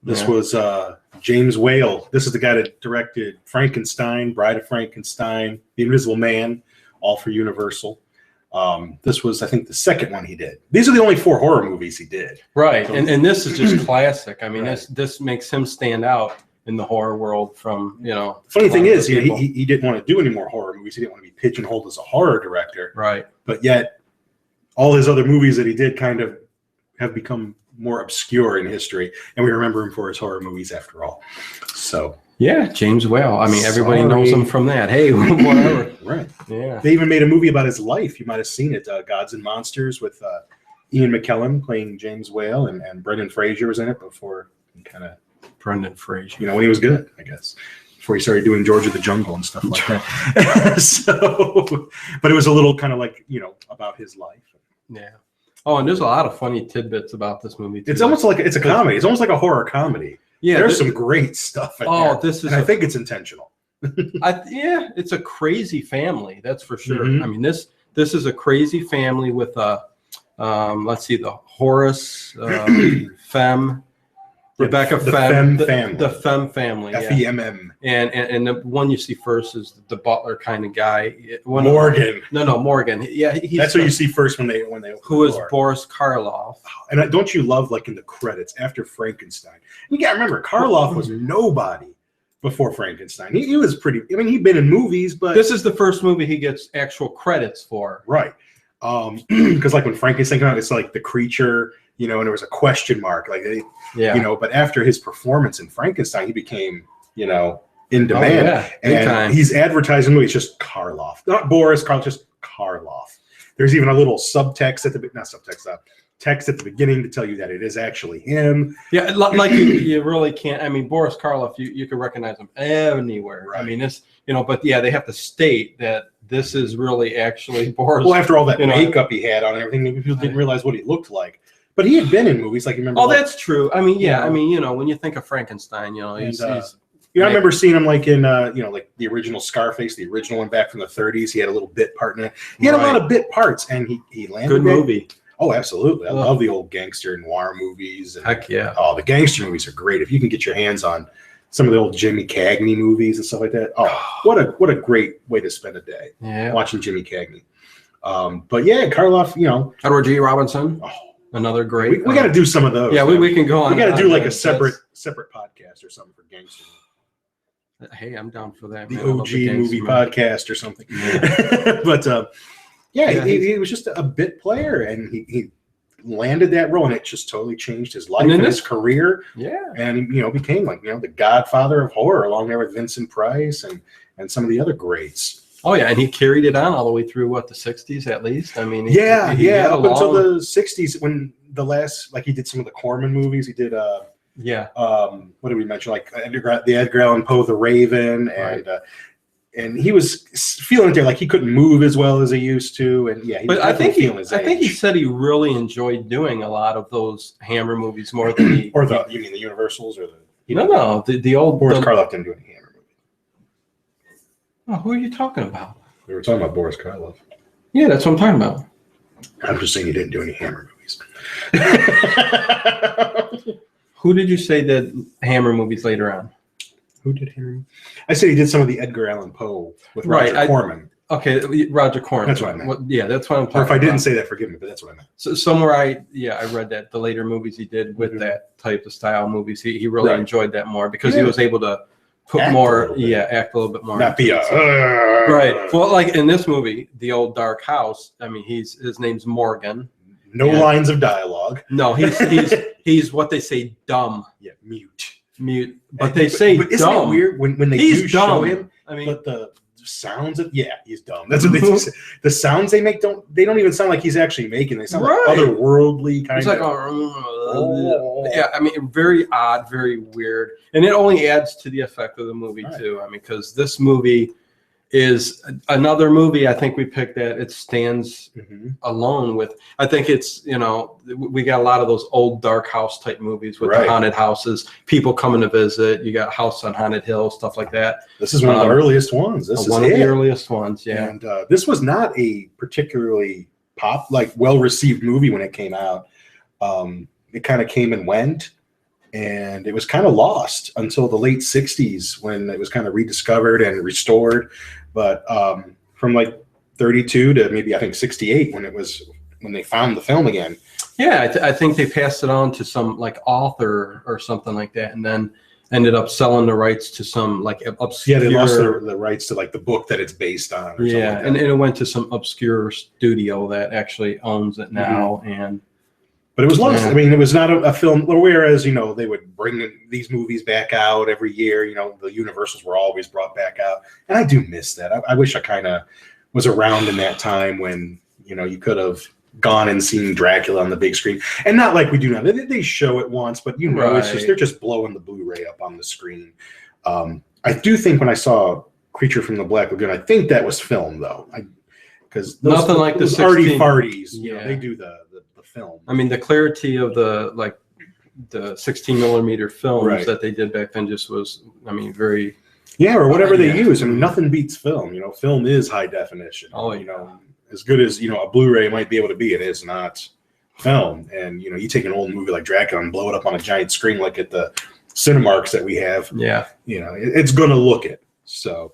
This was James Whale. This is the guy that directed Frankenstein, Bride of Frankenstein, The Invisible Man, all for Universal. This was, I think, the second one he did. These are the only 4 horror movies he did. Right, and this is just classic. I mean, this makes him stand out in the horror world from, Funny thing is, he didn't want to do any more horror movies. He didn't want to be pigeonholed as a horror director. Right. But yet, all his other movies that he did kind of have become more obscure in history, and we remember him for his horror movies after all. So... yeah, James Whale. I mean, everybody knows him from that. Hey, whatever. Right. Yeah. They even made a movie about his life. You might have seen it, Gods and Monsters, with Ian McKellen playing James Whale, and Brendan Fraser was in it before he kind of... Brendan Fraser. When he was good, I guess. Before he started doing George of the Jungle and stuff like that. So, but it was a little kind of like, about his life. Yeah. Oh, and there's a lot of funny tidbits about this movie, too. It's almost like it's a comedy. It's almost like a horror comedy. Yeah, there's some great stuff in there. I think it's intentional. It's a crazy family, that's for sure. I mean, this is a crazy family with let's see, the Horace, Femm, Rebecca Femm, the Femm family, Femm. And the one you see first is the butler kind of guy. Morgan. No, Morgan. Yeah, that's what you see first when they. Who is Boris Karloff? And don't you love, like, in the credits after Frankenstein? You got to remember, Karloff was nobody before Frankenstein. He was pretty. I mean, he'd been in movies, but this is the first movie he gets actual credits for. Right. Because like when Frankenstein came out, it's like the creature. And there was a question mark, but after his performance in Frankenstein, he became, in demand. And he's advertising the movie. It's just Karloff, not Boris Karloff, just Karloff. There's even a little text at the beginning to tell you that it is actually him. Yeah, like you really can't. I mean, Boris Karloff, you can recognize him anywhere. Right. I mean, it's but yeah, they have to state that this is really actually Boris. Well, after all that makeup he had on and everything, maybe people didn't realize what he looked like. But he had been in movies, like, you remember. Oh, that's true. I mean, yeah. I mean, when you think of Frankenstein, he's I remember seeing him like in like the original Scarface, the original one back from the 30s. He had a little bit part in it. He had a lot of bit parts, and he landed. Good movie. Oh, absolutely. I love the old gangster noir movies. And, heck yeah. Oh, the gangster movies are great. If you can get your hands on some of the old Jimmy Cagney movies and stuff like that. Oh, what a great way to spend a day. Yeah. Watching Jimmy Cagney. But yeah, Karloff, Edward G. Robinson. Oh. Another great. We got to do some of those. Yeah, we can go on. We got to do like a separate podcast or something for gangster. Hey, I'm down for that. The OG movie podcast or something. Yeah. But he was just a bit player, and he landed that role, and it just totally changed his life and his career. Yeah, and became like the godfather of horror, along there with Vincent Price and some of the other greats. Oh yeah, and he carried it on all the way through the 60s at least. I mean, up until the 60s when he did some of the Corman movies. He did what did we mention? Like the Edgar Allan Poe, The Raven, and he was feeling it there, like he couldn't move as well as he used to, and I think he said he really enjoyed doing a lot of those Hammer movies more than you mean the Universals or the the old Boris Karloff didn't do any Hammer. Oh, who are you talking about? We were talking about Boris Karloff. Yeah, that's what I'm talking about. I'm just saying he didn't do any Hammer movies. Who did you say did Hammer movies later on? Who did Hammer? I said he did some of the Edgar Allan Poe with Roger Corman. Okay, Roger Corman. That's what I meant. That's what I'm talking about. Or if I didn't say that, forgive me, but that's what I meant. So somewhere I read that the later movies he did with that type of style movies, he really enjoyed that more because he was able to put act a little bit more. Not be right. Well, like in this movie, The Old Dark House. I mean, his name's Morgan. No lines of dialogue. No, he's what they say dumb. Yeah, mute. But they say but isn't dumb. It weird when they do show him? I mean, but the sounds of he's dumb. That's what they say. The sounds they make don't even sound like he's actually making. They sound like otherworldly kind of. It's like I mean, very odd, very weird, and it only adds to the effect of the movie too. I mean, because this movie is another movie I think we picked that it stands alone with. I think it's, we got a lot of those old dark house type movies with the haunted houses, people coming to visit. You got House on Haunted Hill, stuff like that. This is one of the earliest ones. This is one of the earliest ones, yeah. And this was not a particularly well-received movie when it came out. It kind of came and went. and it was kind of lost until the late 60s when it was kind of rediscovered and restored. But from like 32 to maybe I think 68 when they found the film again. Yeah, I think they passed it on to some like author or something like that, and then ended up selling the rights to some like obscure. Yeah, they lost the rights to like the book that it's based on. Or yeah, something like and it went to some obscure studio that actually owns it now. And but it was lost. I mean, it was not a film. Whereas they would bring these movies back out every year. The Universals were always brought back out, and I do miss that. I wish I kind of was around in that time when you could have gone and seen Dracula on the big screen, and not like we do now. They show it once, but it's just they're just blowing the Blu-ray up on the screen. I do think when I saw Creature from the Black Lagoon, I think that was film though, because nothing like the arty farties. They do the film. I mean, the clarity of the 16 millimeter films that they did back then just was, very. Yeah, or whatever they use. I mean, nothing beats film. Film is high definition. As good as a Blu-ray might be able to be, it is not film. And you take an old movie like Dracula and blow it up on a giant screen like at the Cinemarks that we have. Yeah, it's gonna look it. So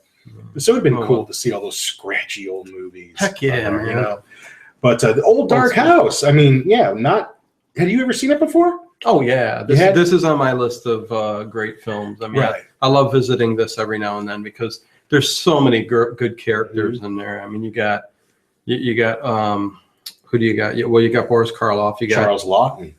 it'd been cool to see all those scratchy old movies. Heck yeah, man. But the old Dark House. I mean, not. Have you ever seen it before? Oh yeah, this is on my list of great films. I mean, I love visiting this every now and then because there's so many good characters in there. I mean, you got who do you got? Well, you got Boris Karloff. You got Charles Lawton.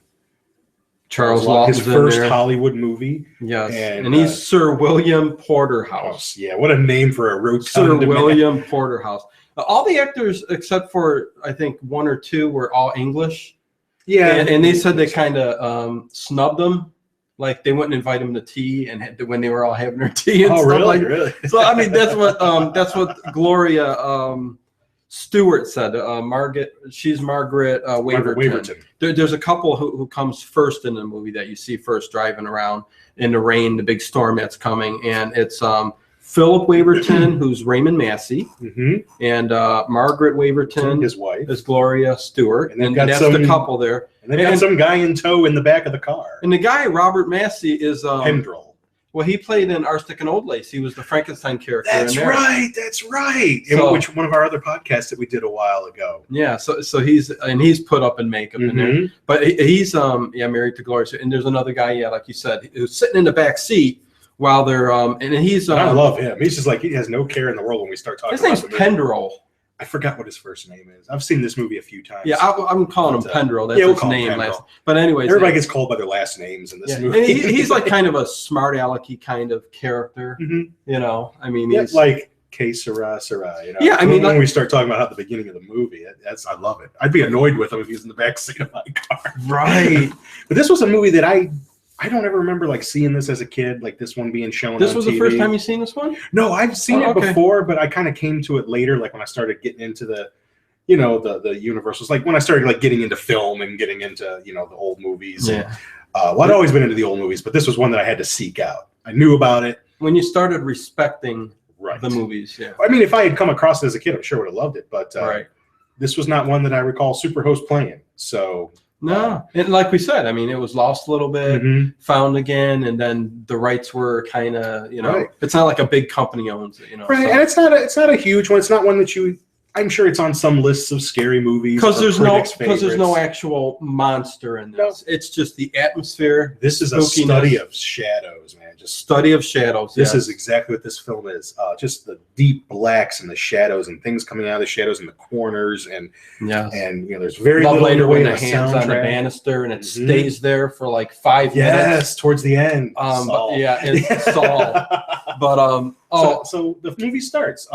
Charles Lawton, his first Hollywood movie. Yes, and he's Sir William Porterhouse. Yeah, what a name for a rotund Sir William Porterhouse. All the actors except for I think one or two were all English. Yeah, and they said they kind of snubbed them, like they wouldn't invite him to tea, and when they were all having their tea and stuff really? So I mean, that's what Gloria Stewart said. She's Margaret Waverton. There's a couple who comes first in the movie that you see first driving around in the rain, the big storm that's coming, and it's Philip Waverton, who's Raymond Massey, and Margaret Waverton, his wife, is Gloria Stewart, and that's the couple there. And they got some guy in tow in the back of the car. And the guy, Robert Massey, is Pendrell. Well, he played in Arstic and Old Lace. He was the Frankenstein character. That's right. So, which one of our other podcasts that we did a while ago. Yeah. So he's put up in makeup in there, but he's married to Gloria. And there's another guy, like you said, who's sitting in the back seat while they're and he's. I love him. He's just like he has no care in the world when we start talking. His name's Pendrell. I forgot what his first name is. I've seen this movie a few times. Yeah, I'm calling him Pendrell. That's his name. But anyways, everybody gets called by their last names in this movie. And he's like kind of a smart alecky kind of character. I mean, he's like que sera. Yeah, I mean, when we start talking about the beginning of the movie, I love it. I'd be annoyed with him if he's in the back seat of my car. Right. But this was a movie that I don't ever remember like seeing this as a kid, like this one being shown. This was the first time you seen this one? No, I've seen it before, but I kind of came to it later, like when I started getting into the Universals, like when I started like getting into film and getting into the old movies. Yeah. I'd always been into the old movies, but this was one that I had to seek out. I knew about it when you started respecting the movies. Yeah. I mean, if I had come across it as a kid, I'm sure I would have loved it, but this was not one that I recall Superhost playing. So. No, and like we said, I mean, it was lost a little bit, found again, and then the rights were kind of, it's not like a big company owns it, Right, so. And it's not a huge one. It's not one that I'm sure it's on some lists of scary movies because there's no actual monster in this. No. It's just the atmosphere. This is a study of shadows, man. Just study of shadows. This is exactly what this film is. Just the deep blacks and the shadows and things coming out of the shadows in the corners and there's very little later when the hands on the banister and it stays there for like 5 minutes. Yes, towards the end. Saul. It's Saul. But so the movie starts.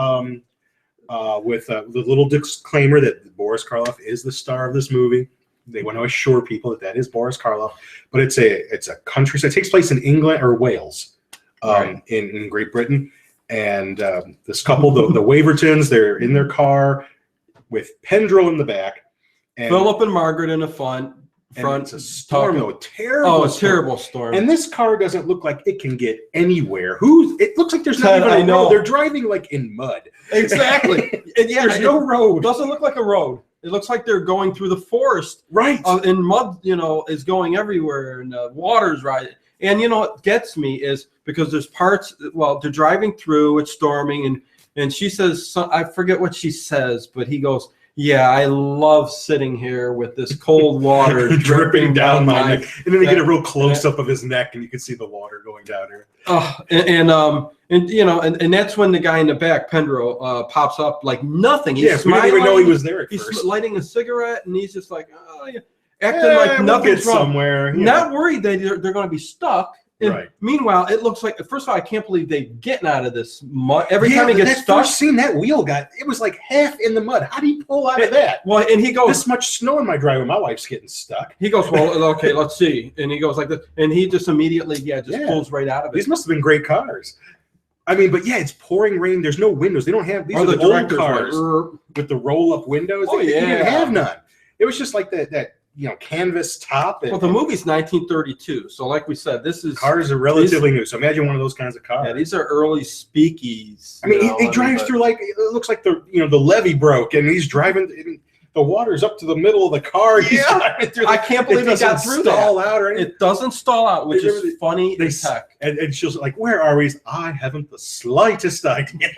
With the little disclaimer that Boris Karloff is the star of this movie. They want to assure people that is Boris Karloff, but it's a country. So it takes place in England or Wales, in Great Britain. And this couple, the Wavertons, they're in their car with Pendrell in the back. And Philip and Margaret in the front. It's a storm, though, terrible storm. And this car doesn't look like it can get anywhere. It looks like there's not even a road. They're driving like in mud. Exactly. There's no road. It doesn't look like a road. It looks like they're going through the forest. Right. And mud, is going everywhere, and the water's right. And you know what gets me is because there's parts. Well, they're driving through. It's storming, and she says, I forget what she says, but he goes, "Yeah, I love sitting here with this cold water dripping down my neck." And then they get a real close up of his neck, and you can see the water going down here. Oh, and you know, and that's when the guy in the back, Pendro, pops up like nothing. He's smiling. We didn't even know he was there at first. He's lighting a cigarette, and he's just like, oh, yeah, acting like nothing's wrong. Somewhere, not worried that they're going to be stuck. And right. Meanwhile, it looks like, first of all, I can't believe they're getting out of this mud. Every time he gets stuck. First scene, that wheel it was like half in the mud. How do you pull out of that? Well, and he goes, this much snow in my driveway, my wife's getting stuck. He goes, well, okay, let's see. And he goes like this. And he just immediately, pulls right out of it. These must have been great cars. I mean, but yeah, it's pouring rain. There's no windows. They don't have, these are the old cars with the roll-up windows. They didn't have none. It was just like that canvas top. Well, the movie's 1932, so like we said, cars are relatively new. So imagine one of those kinds of cars. Yeah, these are early speakeasies. I mean, he drives through like it looks like the levee broke, and he's driving. The water's up to the middle of the car. He's driving through. I can't believe it got through stall out or anything. It doesn't stall out, which is funny as heck. And she's like, "Where are we?" I haven't the slightest idea.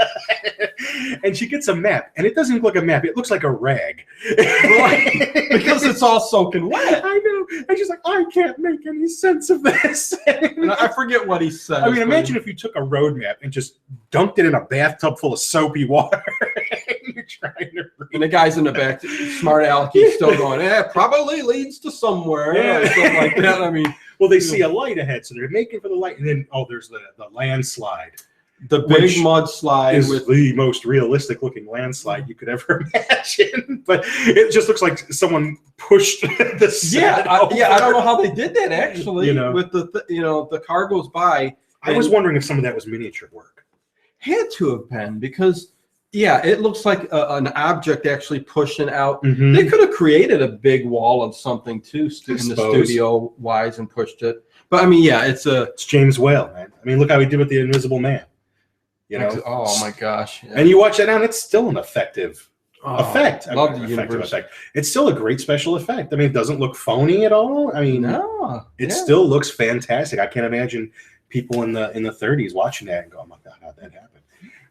And she gets a map, and it doesn't look like a map. It looks like a rag. Because it's all soaking wet. I know. And she's like, "I can't make any sense of this." And I forget what he said. I mean, imagine if you took a road map and just dunked it in a bathtub full of soapy water. You're trying to read. And the guy's in the back, smart aleck, he's still going, probably leads to somewhere. Or something like that. I mean, well, they see a light ahead, so they're making for the light, and then there's the landslide. The big mudslide is the most realistic looking landslide you could ever imagine. But it just looks like someone pushed the set I don't know how they did that actually. With the car goes by. I was wondering if some of that was miniature work. Had to have been, because it looks like an object actually pushing out. Mm-hmm. They could have created a big wall of something too in the studio wise and pushed it. But I mean, it's James Whale, man. I mean, look how he did with the Invisible Man. Oh my gosh! Yeah. And you watch that now, and it's still an effective effect. Love the effective effect. It's still a great special effect. I mean, it doesn't look phony at all. I mean, it still looks fantastic. I can't imagine people in the 30s watching that and go, "Oh my God, how'd that happen?"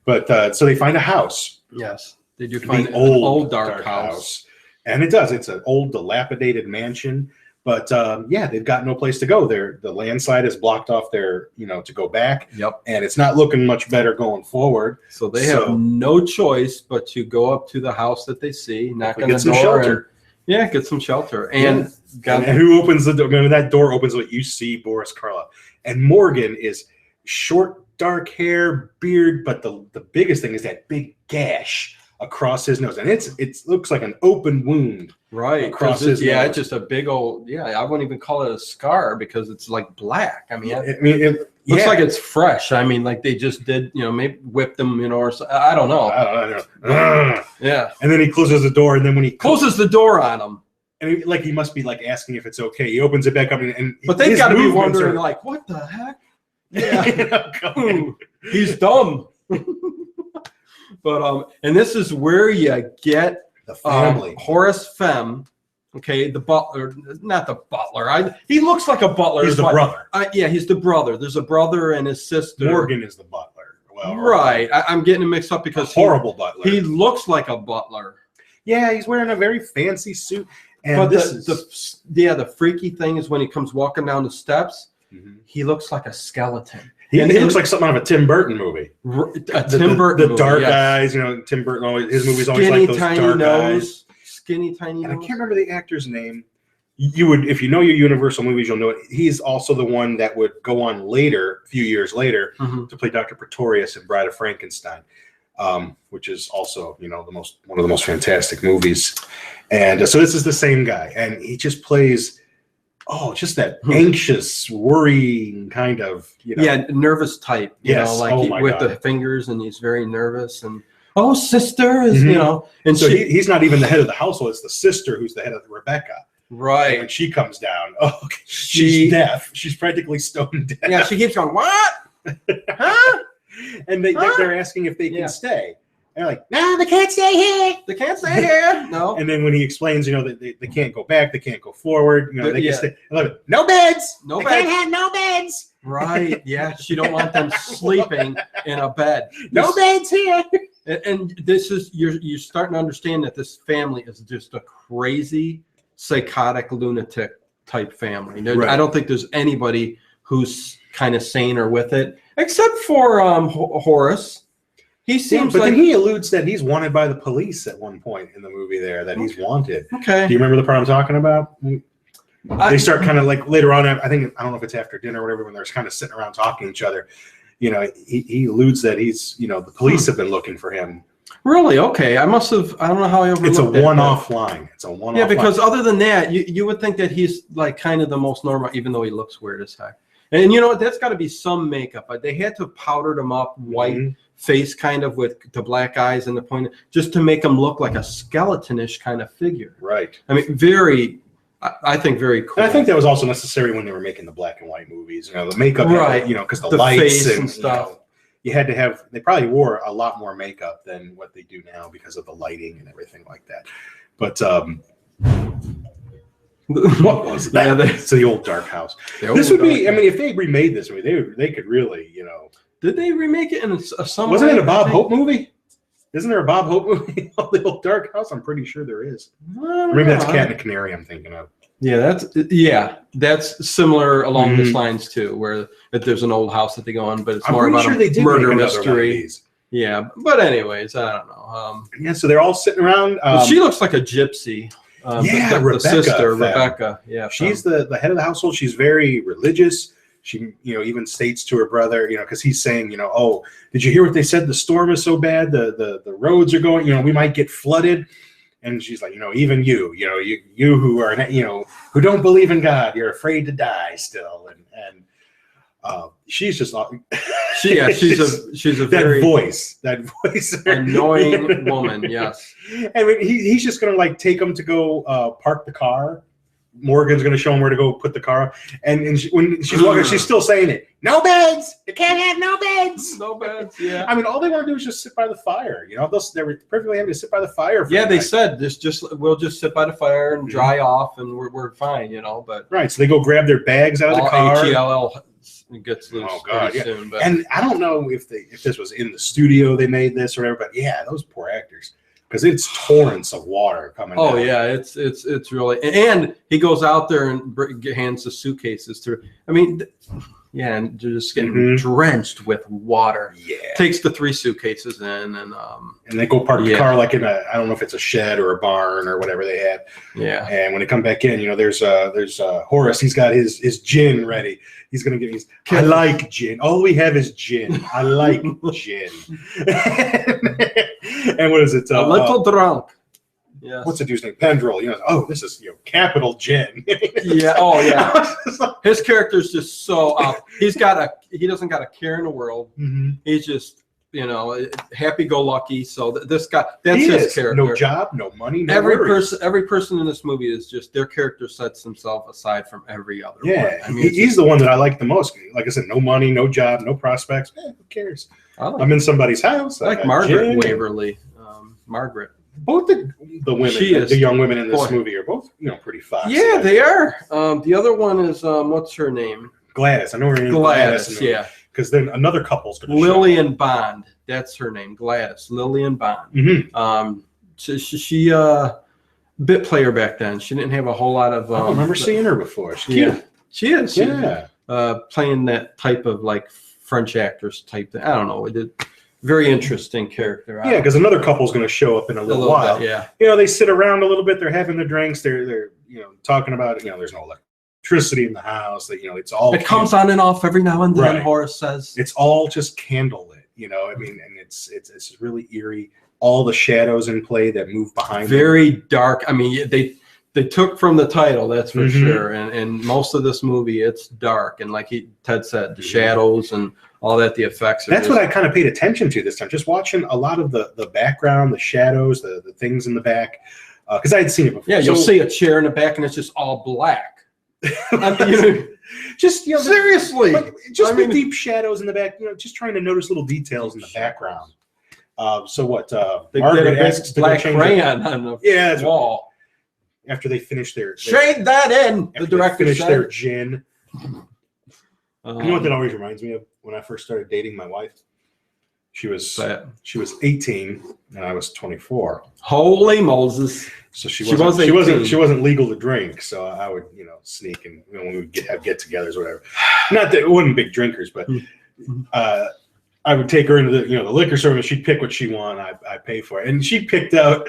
But so they find a house. Yes, they do find an old dark house, and it does. It's an old, dilapidated mansion. But they've got no place to go. The landslide is blocked off there, to go back. Yep. And it's not looking much better going forward. So they have no choice but to go up to the house that they see, knock on the door, shelter. And, get some shelter. And who opens the door? When that door opens, you see Boris Karloff. And Morgan is short, dark hair, beard, but the biggest thing is that big gash across his nose, and it looks like an open wound across his nose. It's just a big old I wouldn't even call it a scar because it's like black. I mean, it looks like it's fresh. I mean, like they just did, maybe whipped him, or I don't know. Yeah. And then he closes the door, and then when he closes the door on him, and he must be like asking if it's okay. He opens it back up, but they've got to be wondering like, what the heck? Yeah, he's dumb. But and this is where you get the family. Horace Femm, the butler, not the butler. He looks like a butler. He's the brother. He's the brother. There's a brother and his sister. Morgan is the butler. Well, right. I'm getting him mixed up because horrible butler. He looks like a butler. Yeah, he's wearing a very fancy suit. And but the freaky thing is when he comes walking down the steps, he looks like a skeleton. He looks like something out of a Tim Burton movie. Tim Burton the dark eyes, Tim Burton always, his movies always like those dark eyes. Skinny, tiny nose. I can't remember the actor's name. You would, if you know your Universal movies, you'll know it. He's also the one that would go on later, a few years later, to play Dr. Pretorius in Bride of Frankenstein, which is also, one of the most fantastic movies. And so this is the same guy, and he just plays. Just that anxious, worrying kind of, nervous type. Yes. With the fingers, and he's very nervous. And sister is, and so he's not even the head of the household. It's the sister who's the head of Rebecca. Right. And when she comes down, she's deaf. She's practically stone deaf. Yeah, she keeps going, what? Huh? And they're asking if they can stay. they're like, no, they can't stay here. They can't stay here. No. And then when he explains, that they can't go back, they can't go forward. They can stay. I love it. No beds. No beds. Can't have no beds. Right. Yeah. She don't want them sleeping in a bed. No beds here. And this is you're starting to understand that this family is just a crazy, psychotic, lunatic type family. Right. I don't think there's anybody who's kind of sane or with it, except for Horace. He seems but like then he alludes that he's wanted by the police at one point in the movie. That he's wanted. Okay. Do you remember the part I'm talking about? They start kind of like later on. I don't know if it's after dinner or whatever, when they're kind of sitting around talking to each other. He alludes that he's, the police have been looking for him. Really? Okay. I don't know how I overlooked It's a one-off line. It's a one-off. Yeah, because other than that, you would think that he's like kind of the most normal, even though he looks weird as heck. And you know what? That's got to be some makeup. They had to have powdered him up, white face kind of with the black eyes and the point, just to make him look like a skeleton-ish kind of figure. Right. I mean, I think very cool. And I think that was also necessary when they were making the black and white movies. The makeup, right? Because the lights face and stuff. You had to have. They probably wore a lot more makeup than what they do now because of the lighting and everything like that. But what was that? It's the old dark house. This would be. I mean, if they remade this movie, they could really, Did they remake it in some? Wasn't it a Bob Hope movie? Isn't there a Bob Hope movie called The Old Dark House? I'm pretty sure there is. Maybe that's Cat and the Canary I'm thinking of. Yeah, that's similar along these lines too, where there's an old house that they go on, but it's more about a murder mystery. Yeah, but anyways, I don't know. So they're all sitting around. She looks like a gypsy. Rebecca, the sister, Rebecca. Yeah, she's the head of the household. She's very religious. She, even states to her brother, because he's saying, oh, did you hear what they said? The storm is so bad, the roads are going, we might get flooded. And she's like, even you who are, who don't believe in God, you're afraid to die still. And she's just she's a very voice annoying woman. Yes. And he's just going to take him to go park the car. Morgan's going to show him where to go put the car. And when she's walking, she's still saying it. No beds. You can't have no beds. No beds. Yeah. I mean, all they want to do is just sit by the fire. They were perfectly happy to sit by the fire. They said we'll just sit by the fire and dry off, and we're fine. But right. So they go grab their bags out of the car. HELL gets loose soon. But. And I don't know if this was in the studio they made this or whatever. But yeah, those poor actors. Because it's torrents of water coming. Oh yeah, it's really, and he goes out there and hands the suitcases through. I mean, and just getting drenched with water. Yeah, takes the 3 suitcases in, and they go park the car like in I don't know if it's a shed or a barn or whatever they have. Yeah, and when they come back in, there's Horace. He's got his gin ready. He's gonna get I like gin. All we have is gin. I like gin. And what is it? A little drunk. Yeah. What's the dude's name? Pendrell. Oh, this is capital gin. Yeah. Oh, yeah. His character's just so up. He doesn't got a care in the world. He's just happy-go-lucky. So this guy, that's his character. No job, no money, no every worries. Every person in this movie is just their character sets themselves aside from every other one. I mean, he's the one that I like the most. Like I said, no money, no job, no prospects. Who cares? I'm in somebody's house. I like Margaret Waverly. Margaret. Both the women, the young women in this movie are both pretty foxy. Yeah, they are. The other one is what's her name? Gladys. I know her name. Gladys. Yeah. Because then another couple's going to Lillian Bond. That's her name. Gladys. Lillian Bond. She bit player back then. She didn't have a whole lot of. I don't remember seeing her before. She's cute. She is. Yeah. Playing that type of French actress type thing. I don't know. It did. Very interesting character. Yeah, because another couple's going to show up in a little while. Bit, yeah. They sit around a little bit. They're having their drinks. They're talking about there's no electricity in the house. It's all. It comes on and off every now and then. Right. Horace says it's all just candlelit. I mean, and it's really eerie. All the shadows in play that move behind. Very dark. I mean, they took from the title, that's for sure. And most of this movie, it's dark. And like Ted said, the shadows and all that, the effects. That's what I kind of paid attention to this time. Just watching a lot of the background, the shadows, the things in the back. Because I had seen it before. Yeah, you'll see a chair in the back and it's just all black. Just seriously. The deep shadows in the back, just trying to notice little details in the background. So what? They Margaret did a asks to black go change crayon on the wall. After they finish their shade that in. The director finish said. their gin. You know what that always reminds me of? When I first started dating my wife, she was 18 and I was 24. Holy Moses! So she wasn't legal to drink. So I would sneak and when we would have get-togethers or whatever. Not that we wasn't big drinkers, but I would take her into the liquor store and she'd pick what she wanted. I pay for it, and she picked out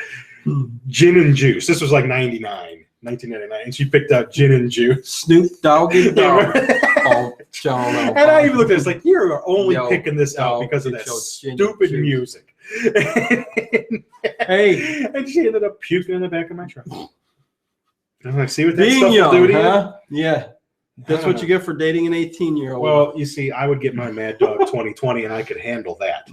gin and juice. This was like 1999, and she picked out gin and juice. Snoop Doggy Dogg. And I even looked at it, it's like, you're only picking this out because of that stupid music. Hey. And she ended up puking in the back of my truck. I'm like, see what that Being stuff young, will do to huh? You? Yeah. That's what you get for dating an 18-year-old. Well, you see, I would get my Mad Dog 2020 and I could handle that.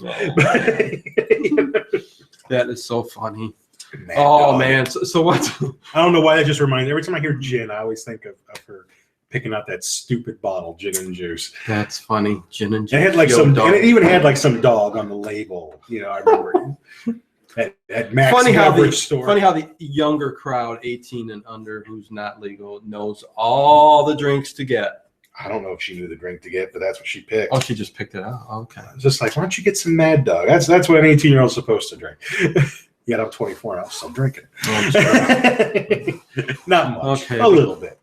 That is so funny. Mad Dog. Man. So what? I don't know why that just reminds me. Every time I hear gin, I always think of her picking out that stupid bottle, gin and juice. That's funny. Gin and juice. It had and it even had like some dog on the label. I remember at Max Beverage store. Funny how the younger crowd, 18 and under, who's not legal, knows all the drinks to get. I don't know if she knew the drink to get, but that's what she picked. Oh, she just picked it out. Okay. It's just like, why don't you get some Mad Dog? That's what an 18-year-old is supposed to drink. Yet I'm 24 and I'm still drinking. Not much. Okay. A little bit.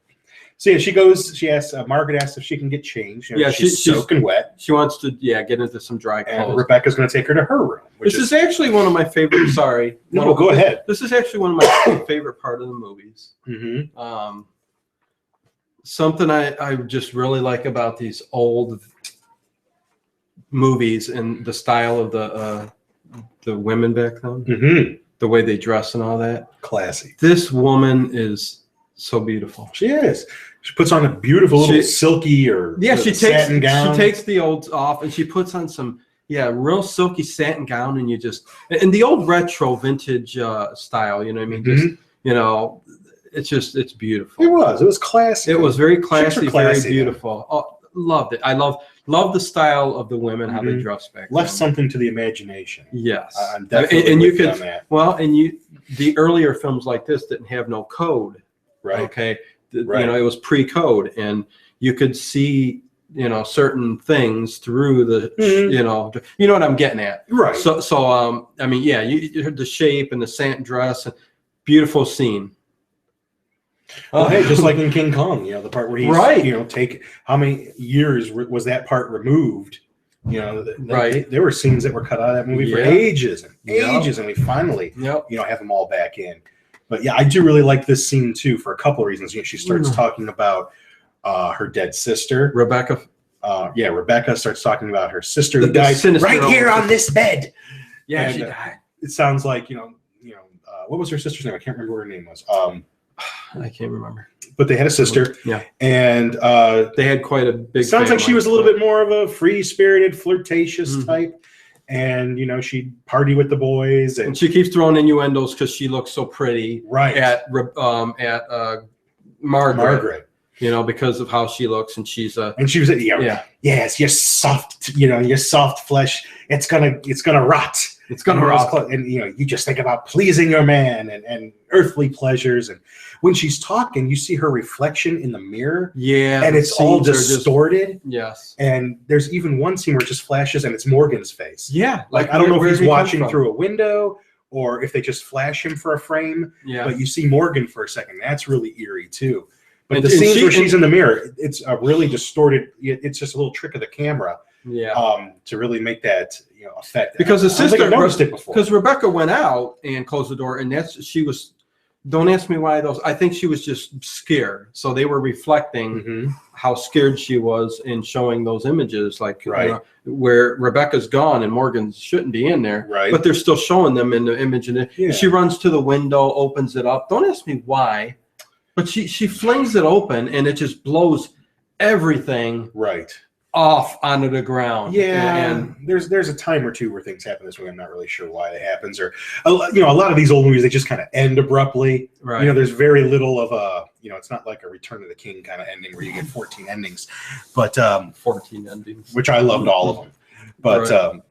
So yeah, she asks, Margaret asks if she can get changed. She's soaking wet. She wants to, get into some dry clothes. And Rebecca's going to take her to her room. This is actually one of my favorite, sorry. No, go ahead. This is actually one of my favorite part of the movies. Mm-hmm. Something I just really like about these old movies and the style of the women back then. Mm-hmm. The way they dress and all that. Classy. This woman is so beautiful. She is. She puts on a beautiful little silky satin gown. She takes the old off and she puts on some real silky satin gown, and and the old retro vintage style. You know what I mean? Mm-hmm. It's beautiful. It was classy. It was very classy, very beautiful. Oh, loved it. I love the style of the women, how they dress back then. Left something to the imagination. Yes, I'm definitely with you on that. Well, the earlier films like this didn't have no code. Right. Okay. Right. It was pre-code, and you could see, certain things through the, you know what I'm getting at. Right. So you heard the shape and the satin dress, and beautiful scene. Well, hey, just like in King Kong, the part where he's, take how many years was that part removed? There were scenes that were cut out of that movie for ages and ages, and we finally, have them all back in. But yeah, I do really like this scene too for a couple of reasons. She starts talking about her dead sister, Rebecca. Rebecca starts talking about her sister who died right here on this bed. Yeah, and she died. It sounds like what was her sister's name? I can't remember what her name was. I can't remember. But they had a sister. Yeah, and they had quite a big. Sounds like she was a little bit more of a free-spirited, flirtatious type. And she'd party with the boys, and she keeps throwing innuendos because she looks so pretty, right? At Margaret, because of how she looks, and she's and she was yes, your soft flesh, it's gonna rot, and you just think about pleasing your man and earthly pleasures, and when she's talking, you see her reflection in the mirror. Yeah. And it's all distorted. Yes. And there's even one scene where it just flashes and it's Morgan's face. Yeah. Like I don't know if he's watching through a window or if they just flash him for a frame. Yeah. But you see Morgan for a second. That's really eerie too. But the scenes where she's in the mirror, it's a really distorted, it's just a little trick of the camera. Yeah. To really make that effect. Because the sister noticed it before. Because Rebecca went out and closed the door, and don't ask me why I think she was just scared. So they were reflecting how scared she was in showing those images, like where Rebecca's gone and Morgan shouldn't be in there, but they're still showing them in the image. And she runs to the window, opens it up. Don't ask me why, but she flings it open and it just blows everything off onto the ground. And there's a time or two where things happen this way. I'm not really sure why it happens, or a lot of these old movies, they just kind of end abruptly. There's very little of a it's not like a Return of the King kind of ending where you get 14 endings, but 14 endings, which I loved all of them. But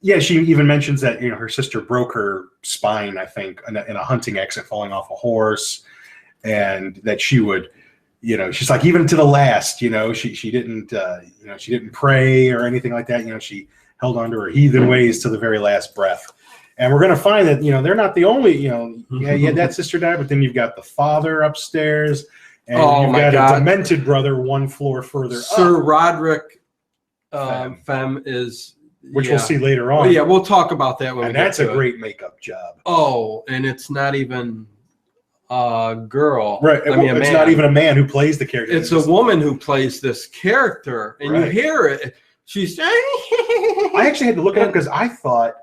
Yeah, she even mentions that her sister broke her spine, I think, in a hunting accident, falling off a horse, and that she would, she's like, even to the last, she didn't, she didn't pray or anything like that. She held on to her heathen ways to the very last breath. And we're going to find that, they're not the only, you had that sister die, but then you've got the father upstairs, and you've got a demented brother one floor further Sir up. Roderick Femm is... Which we'll see later on. Well, yeah, we'll talk about that when and that's a great makeup job. Oh, and it's not even a girl. Right. It's not even a man who plays the character. It's a woman who plays this character. And you hear it. She's... I actually had to look it up because I thought...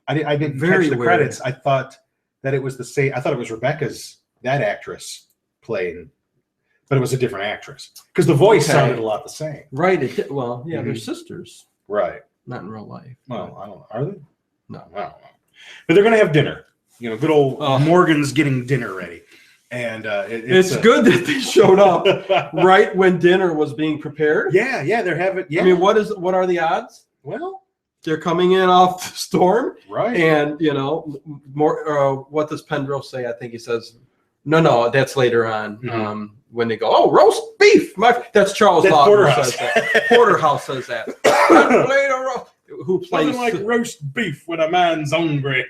I didn't catch the credits. I thought that it was the same. I thought it was that actress playing, but it was a different actress because the voice sounded a lot the same. Right. They're sisters. Right. Not in real life. Well, I don't know. Are they? No. I don't know. But they're going to have dinner. Good old Morgan's getting dinner ready. And it's good that they showed up right when dinner was being prepared. Yeah, they're having. Yeah. I mean, what are the odds? Well, they're coming in off the storm, right? And more. What does Pendrell say? I think he says, "No, that's later on." Mm-hmm. When they go, "Oh, roast beef!" That's Charles Lawton says that. Porterhouse says that. Who plays like roast beef when a man's hungry?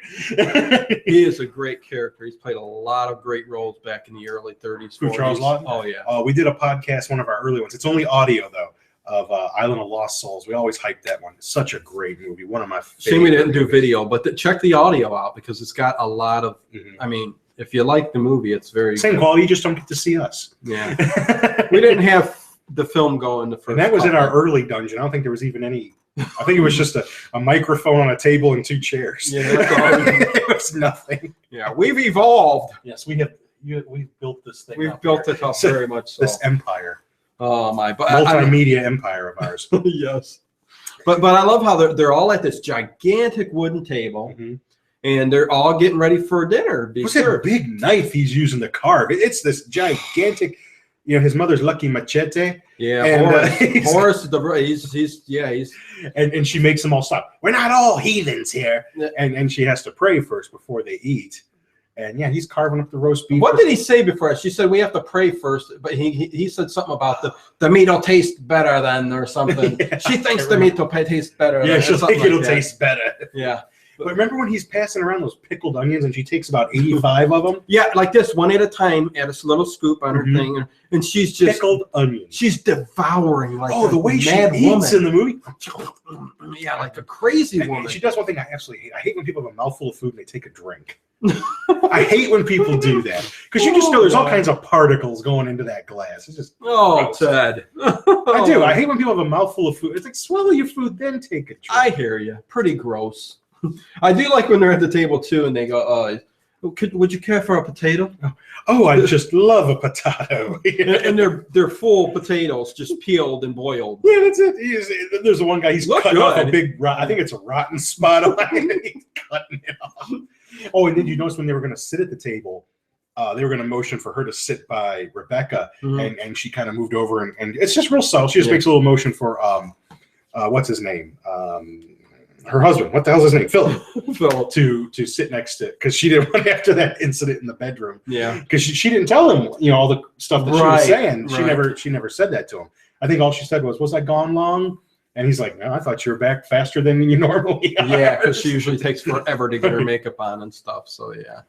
He is a great character. He's played a lot of great roles back in the early 30s. Who, Charles Lawton? Oh yeah. We did a podcast, one of our early ones. It's only audio though. Of Island of Lost Souls. We always hype that one. It's such a great movie. One of my favorite. Shame we didn't do video, but check the audio out because it's got a lot of. I mean, if you like the movie, it's very same quality. You just don't get to see us. Yeah, we didn't have the film going the first. And that was in our early dungeon. I don't think there was even any. I think it was just a microphone on a table and 2 chairs. Yeah, that's all. It was nothing. Yeah, we've evolved. Yes, we have. We've built this thing. We've built it up very much. So. This empire. Oh my! But multimedia empire of ours. Yes, but I love how they're all at this gigantic wooden table, and they're all getting ready for dinner. What's that big knife he's using to carve? It's this gigantic. His mother's lucky machete. Yeah, and Boris, he's and she makes them all stop. We're not all heathens here, and she has to pray first before they eat. And yeah, he's carving up the roast beef. What did he say before? She said we have to pray first, but he said something about the meat will taste better than or something. Yeah, she thinks the meat will taste better. Yeah, she'll think it'll taste better. Yeah. But remember when he's passing around those pickled onions and she takes about 85 of them? Yeah, like this, one at a time, at a little scoop on her thing, and she's just pickled onions. She's devouring like the way she eats in the movie. Yeah, like a crazy woman. She does one thing I absolutely hate. I hate when people have a mouthful of food and they take a drink. I hate when people do that because you just know there's all kinds of particles going into that glass. It's just gross. Ted. I do. I hate when people have a mouthful of food. It's like swallow your food, then take a drink. I hear you. Pretty gross. I do like when they're at the table too, and they go, would you care for a potato? Oh, I just love a potato. And they're full potatoes, just peeled and boiled. Yeah, that's it. There's one guy. He's cutting off a big. I think it's a rotten spot on it. He's cutting it off. Oh, and then you notice when they were going to sit at the table, they were going to motion for her to sit by Rebecca, and she kind of moved over, and it's just real subtle. She just makes a little motion for what's his name? Her husband, what the hell's his name? Philip. Philip. To sit next to, because she didn't want after that incident in the bedroom. Yeah. Because she didn't tell him, all the stuff that she was saying. She never said that to him. I think all she said was I gone long? And he's like, no, I thought you were back faster than you normally are. Yeah, because she usually takes forever to get her makeup on and stuff. So yeah.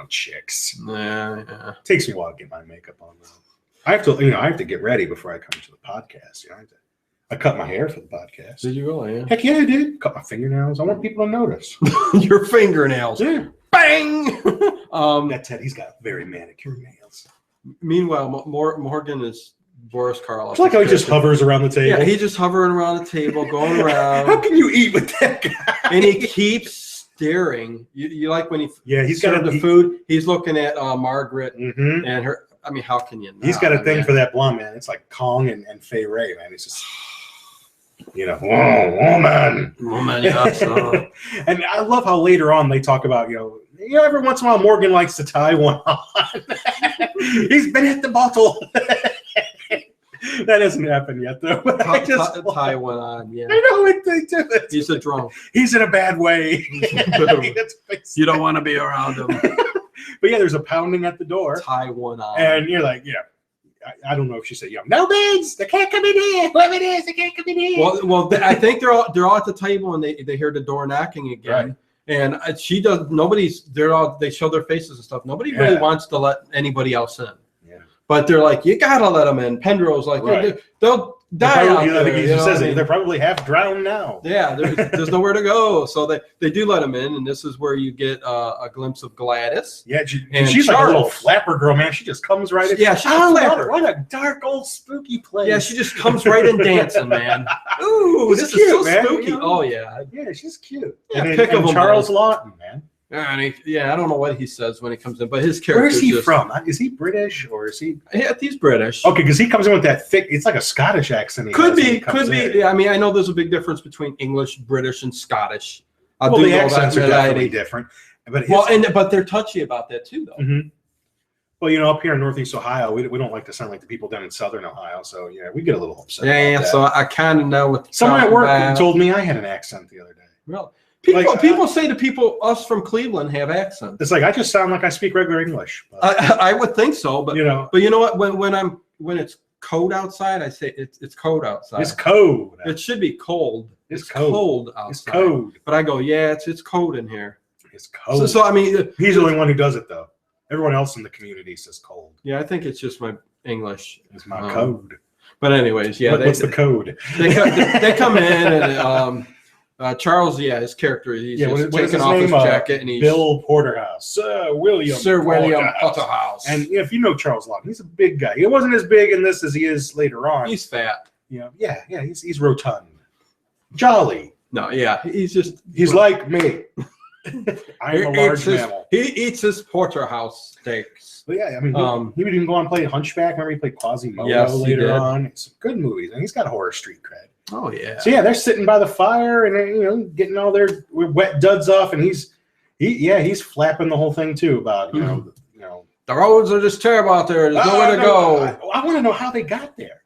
Chicks. Yeah. It takes me a while to get my makeup on though. I have to get ready before I come to the podcast. I cut my hair for the podcast. Did you really? Yeah. Heck yeah, I did. Cut my fingernails. I want people to notice. Your fingernails. Yeah. Bang! That Ted, he's got very manicured nails. Meanwhile, Morgan is Boris Karloff. It's like how he just hovers around the table. Yeah, he's just hovering around the table, going around. How can you eat with that guy? And he keeps staring. You like when he's got the food. He's looking at Margaret and her. I mean, how can you not? He's got a thing for that blonde man. It's like Kong and Fay Ray, man. He's just, woman. Yes. And I love how later on they talk about, every once in a while Morgan likes to tie one on. He's been at the bottle. That hasn't happened yet, though. Ty went on. Yeah, I know it. He's a drunk. He's in a bad way. You don't want to be around him. But yeah, there's a pounding at the door. Ty went on, and you're like, yeah. I don't know if she said, "Yeah, no bids. They can't come in here. Whoever it is, they can't come in here." Well, I think they're all at the table, and they hear the door knocking again. Right. And she does. Nobody's. They show their faces and stuff. Nobody really wants to let anybody else in. Yeah. But they're like, you gotta let them in. Pendrell's like, they'll die out there. He says they're probably half drowned now. Yeah, there's nowhere to go. So they do let him in, and this is where you get a glimpse of Gladys. Yeah, she's like a little flapper girl, man. She just comes right in. Yeah, she's a flapper. What a dark old spooky place. Yeah, she just comes right in dancing, man. Ooh, this is so spooky. You know? Oh yeah. Yeah, she's cute. Yeah, and Charles Lawton, man. And I don't know what he says when he comes in, but his character. Where is he from? Is he British or is he? Yeah, he's British. Okay, because he comes in with that thick. It's like a Scottish accent. Could be. Yeah, I mean, I know there's a big difference between English, British, and Scottish. The accents are definitely different. But they're touchy about that too, though. Mm-hmm. Well, up here in Northeast Ohio, we don't like to sound like the people down in Southern Ohio, so yeah, we get a little upset. Yeah. So I kind of know what. Someone at work told me I had an accent the other day. Really? People say to us from Cleveland have accents. It's like I just sound like I speak regular English. I would think so, but you know what? When it's cold outside, I say it's cold outside. It's cold. It should be cold. It's cold outside. It's cold. But I go, yeah, it's cold in here. It's cold. So I mean, he's the only one who does it though. Everyone else in the community says cold. Yeah, I think it's just my English. It's my code. But anyways, yeah. What's the code? They come in and. Charles, his character, he's just taking off his jacket and he's Bill Porterhouse, Sir William Porterhouse. And if you know Charles Lawton, he's a big guy. He wasn't as big in this as he is later on. He's fat. He's rotund, jolly. No, yeah, he's like me. I'm a large mammal. He eats his porterhouse steaks. But yeah, I mean, he would even go on and play Hunchback. Remember, he played Quasimodo later on. It's some good movies, and he's got horror street cred. Oh yeah. So yeah, they're sitting by the fire and getting all their wet duds off, and he's flapping the whole thing too about the roads are just terrible out there. There's nowhere to go. I want to know how they got there.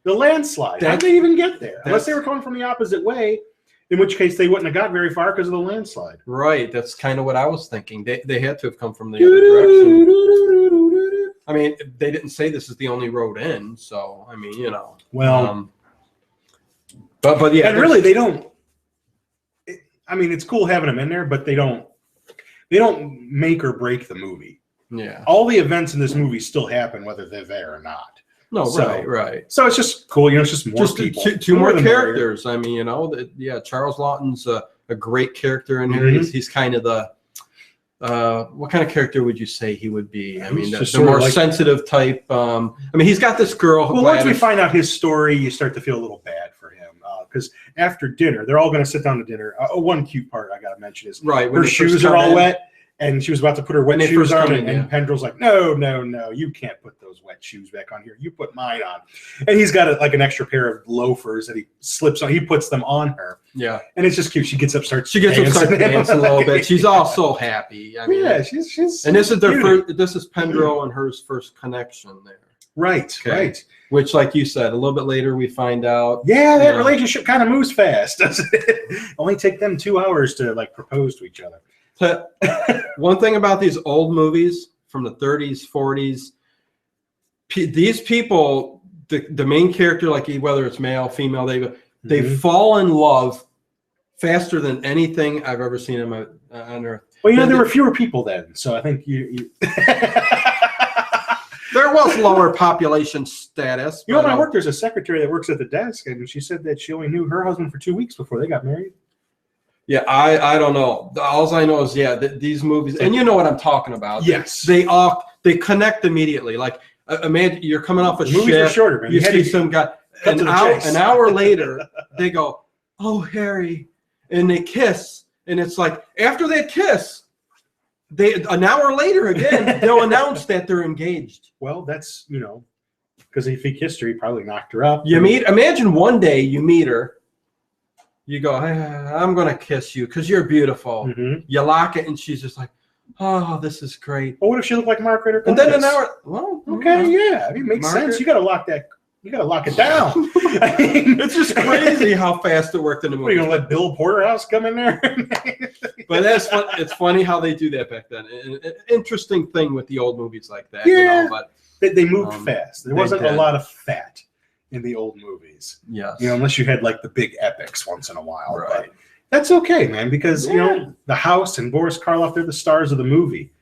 The landslide. How did they even get there? Unless they were coming from the opposite way, in which case they wouldn't have got very far because of the landslide. Right. That's kind of what I was thinking. They had to have come from the other direction. I mean, they didn't say this is the only road in, so I mean, Well. But yeah, and really they don't. I mean, it's cool having them in there, but they don't make or break the movie. Yeah, all the events in this movie still happen whether they're there or not. No, right. So it's just cool. It's just more people, two more characters. I mean, Charles Lawton's a great character in here. Mm-hmm. He's kind of the. What kind of character would you say he would be? I mean, the more sensitive type. I mean, he's got this girl. Well, once we find out his story, you start to feel a little bad for him because after dinner, they're all going to sit down to dinner. One cute part I got to mention is her shoes are all wet, and she was about to put her wet shoes on, and Pendrell's like, "No, you can't put those wet shoes back on here. You put mine on." And he's got an extra pair of loafers that he slips on. He puts them on her. Yeah, and it's just cute. She gets up, starts dancing a little bit. She's all so happy. I mean, yeah, she's. And this is their first. This is Pendrell and hers first connection there. Right, right. Which, like you said, a little bit later we find out. Yeah, that relationship kind of moves fast, doesn't it? Only take them 2 hours to propose to each other. One thing about these old movies from the 30s, 40s, these people, the main character, like whether it's male, female, they fall in love faster than anything I've ever seen on Earth. Well, there were fewer people then, so I think you there was lower population status. When I work, there's a secretary that works at the desk, and she said that she only knew her husband for 2 weeks before they got married. Yeah, I don't know. All I know is these movies, and you know what I'm talking about. Yes, they connect immediately. Like imagine you're coming off a ship. Movies are shorter, man. You see some guy. An hour later, they go, "Oh, Harry," and they kiss, and it's like after they kiss. An hour later again, they'll announce that they're engaged. Well, that's because if he kissed her, he probably knocked her up. Imagine one day you meet her, you go, I'm gonna kiss you because you're beautiful. Mm-hmm. You lock it, and she's just like, oh, this is great. Well, what if she looked like Margaret or and then an hour? Well, okay, yeah, it makes sense. You got to lock that You got to lock it down. I mean, it's just crazy how fast it worked in the movie. Are you going to let Bill Porterhouse come in there? But that's fun. It's funny how they do that back then. An interesting thing with the old movies like that. Yeah. You know, but they moved fast. There wasn't a lot of fat in the old movies. Yes. You know, unless you had like the big epics once in a while. Right. But that's okay, man, because, you know, the house and Boris Karloff, they're the stars of the movie.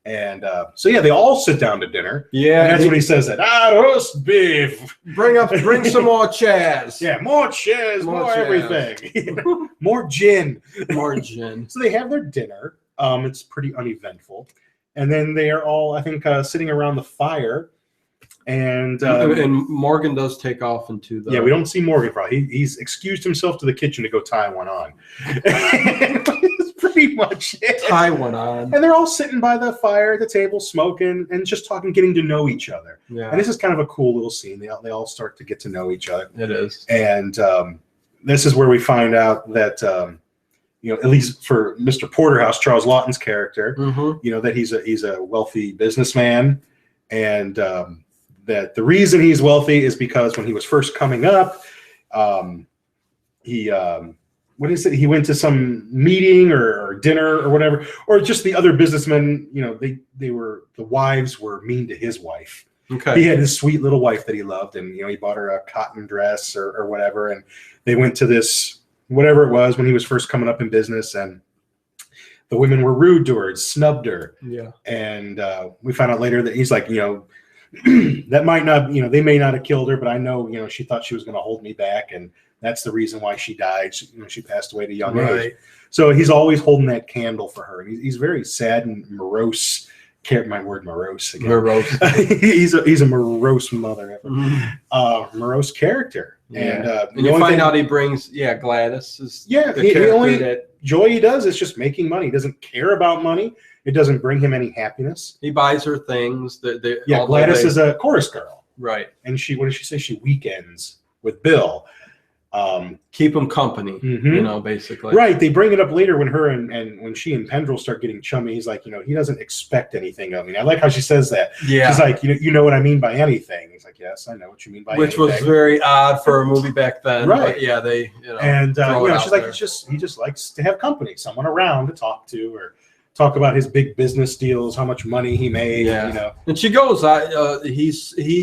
And so yeah, they all sit down to dinner. Yeah, and that's when he says that roast beef. Bring some more chairs. Yeah, more chairs, more everything. More gin. More gin. So they have their dinner. It's pretty uneventful, and then they are all, I think, sitting around the fire. And Morgan does take off into the. Yeah, we don't see Morgan for he's excused himself to the kitchen to go tie one on. That's pretty much it. Tie one on. And they're all sitting by the fire at the table, smoking and just talking, getting to know each other. Yeah. And this is kind of a cool little scene. They all start to get to know each other. It is. And this is where we find out that you know, at least for Mr. Porterhouse, Charles Lawton's character, you know, that he's a wealthy businessman, and that the reason he's wealthy is because when he was first coming up, he what is it? He went to some meeting or dinner or whatever, or just the other businessmen. You know, the wives were mean to his wife. Okay. He had his sweet little wife that he loved, and you know, he bought her a cotton dress or whatever, and they went to this whatever it was when he was first coming up in business, and the women were rude to her, snubbed her. Yeah. And we found out later that he's like, you know, that might not, you know, they may not have killed her, but I know, you know, she thought she was going to hold me back, and that's the reason why she died. She, you know, she passed away at a young age. So he's always holding that candle for her, and he's very sad and morose. My word, morose again. Morose. he's a morose mother. Morose character. Yeah. And you find out he brings, Gladys is the only joy he does is just making money. He doesn't care about money. It doesn't bring him any happiness. He buys her things. Gladys is a chorus girl. Right. And what does she say? She weekends with Bill. Keep him company, you know, basically. Right. They bring it up later when her and when she and Pendrell start getting chummy. He's like, you know, he doesn't expect anything of me. I like how she says that. Yeah. She's like, you know what I mean by anything. He's like, yes, I know what you mean by anything. Which was very odd for a movie back then. Right. But yeah, they, you know. And, you know, she's like, he just likes to have company, someone around to talk to or talk about his big business deals, how much money he made. Yeah. You know. And she goes, he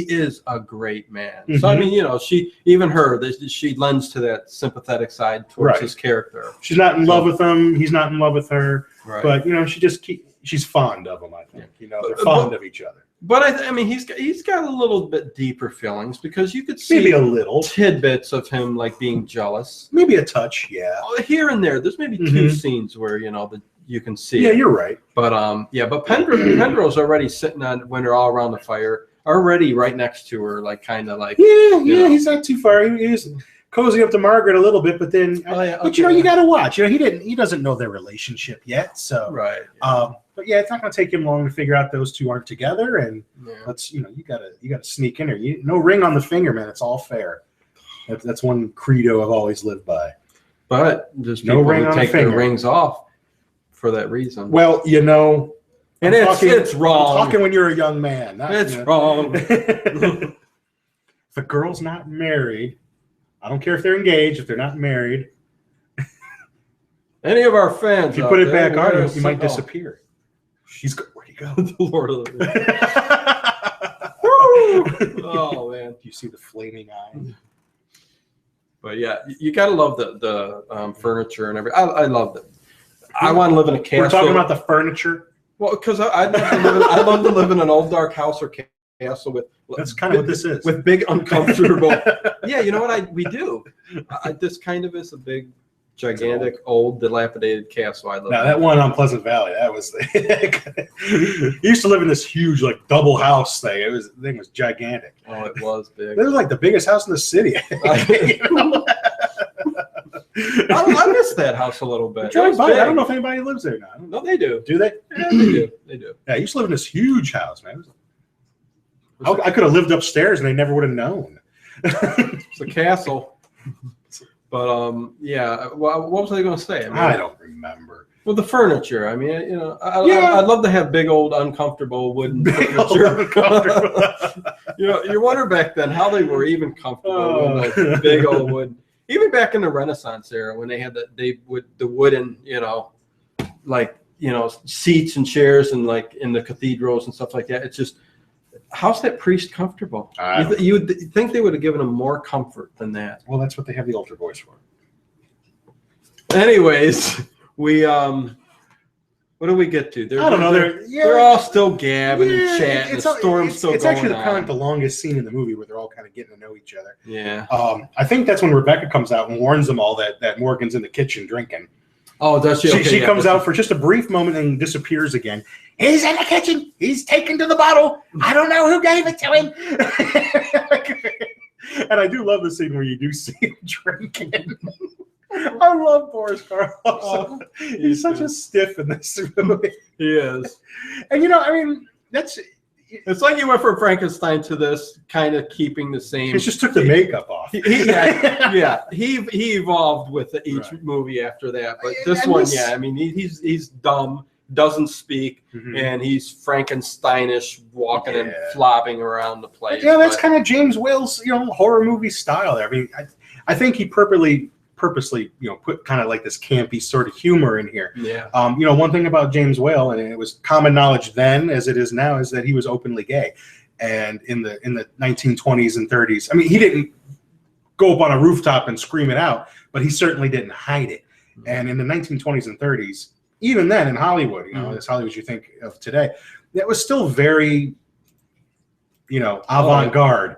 is a great man. So I mean, you know, she lends to that sympathetic side towards his character. She's not in love with him. He's not in love with her. Right. But you know, she's fond of him. I think you know they're fond of each other. But I mean, he's got a little bit deeper feelings because you could see maybe a little tidbits of him like being jealous. Maybe a touch, yeah. Here and there. There's maybe two scenes where you know you can see. Yeah, you're right. But but Pendrell's already sitting on when they're all around the fire, already right next to her, like kind of like. Yeah, he's not too far. He's cozy up to Margaret a little bit, but then. But you know, you got to watch. You know, he doesn't know their relationship yet, so. Right. But yeah, it's not going to take him long to figure out those two aren't together, and let's you gotta sneak in there. No ring on the finger, man. It's all fair. That's one credo I've always lived by. But there's people who take their rings off for that reason. Well, you know, and it's wrong. I'm talking when you're a young man. It's wrong. If a girl's not married, I don't care if they're engaged. If they're not married, any of our fans, if you put it back on, you might disappear. Where'd he go? The Lord of the Rings. Oh man, you see the flaming eye. But yeah, you gotta love the furniture and everything. I love it. I want to live in a castle. We're talking about the furniture. Well, because I'd love to live in an old dark house or castle with. That's kind of what this is. With big, uncomfortable. Yeah, you know what we do. This kind of is a big, gigantic, old, dilapidated castle. I live. Now that one on Pleasant Valley, that was. He used to live in this huge, like double house thing. The thing was gigantic. Oh, it was big. It was like the biggest house in the city. I miss that house a little bit. I don't know if anybody lives there now. No, they do. Do they? Yeah, they do. They do. Yeah, I used to live in this huge house, man. I could have lived upstairs and they never would have known. It's a castle. But yeah, what was I going to say? I don't remember. Well, the furniture. I mean, you know, I'd love to have big old uncomfortable wooden furniture. You wonder back then how they were even comfortable with those big old wood. Even back in the Renaissance era, when they had the wooden, seats and chairs, and like in the cathedrals and stuff like that. It's just, how's that priest comfortable? You would think they would have given him more comfort than that. Well, that's what they have the altar boys for. Anyways, we what do we get to? I don't know. They're all still gabbing and chatting. The storm's still going on. It's actually kind of like the longest scene in the movie where they're all kind of getting to know each other. Yeah. I think that's when Rebecca comes out and warns them all that Morgan's in the kitchen drinking. Oh, does she? Okay, she comes out for just a brief moment and disappears again. He's in the kitchen. He's taken to the bottle. I don't know who gave it to him. And I do love the scene where you do see him drinking. I love Boris Karloff. He's such a stiff in this movie. He is. And it's like he went from Frankenstein to this, kind of keeping the same. He just took the makeup off. He evolved with each movie after that, but he's dumb, doesn't speak, and he's Frankensteinish, walking and flopping around the place. Yeah, that's kind of James Whale's horror movie style. I mean, I think he purposely put kind of like this campy sort of humor in here. Yeah. One thing about James Whale, and it was common knowledge then as it is now, is that he was openly gay. And in the 1920s and 30s, I mean, he didn't go up on a rooftop and scream it out, but he certainly didn't hide it. And in the 1920s and 30s, even then in Hollywood, this Hollywood you think of today, that was still very avant-garde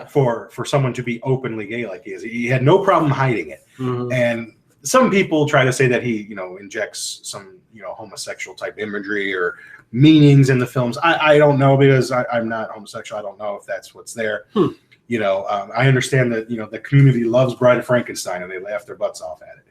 for someone to be openly gay like he is. He had no problem hiding it. And some people try to say that he, injects some, homosexual type imagery or meanings in the films. I don't know, because I'm not homosexual. I don't know if that's what's there. I understand that, the community loves Bride of Frankenstein and they laugh their butts off at it.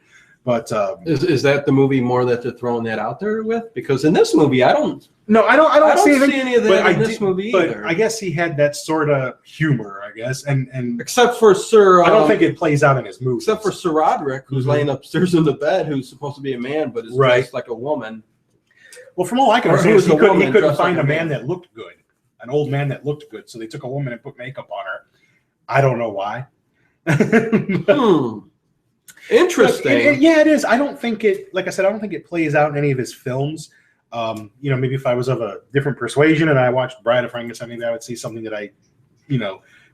But is that the movie more that they're throwing that out there with? Because in this movie, I don't see any of that in this movie either. But I guess he had that sort of humor, I guess, and except for Sir, I don't think it plays out in his movies. Except for Sir Roderick, who's laying upstairs in the bed, who's supposed to be a man, but is dressed like a woman. Well, from all I can understand, he couldn't find a man that looked good, an old man that looked good, so they took a woman and put makeup on her. I don't know why. Interesting. It is. I don't think it, like I said, I don't think it plays out in any of his films. Maybe if I was of a different persuasion and I watched Bride of Frankenstein, maybe I would see something that I,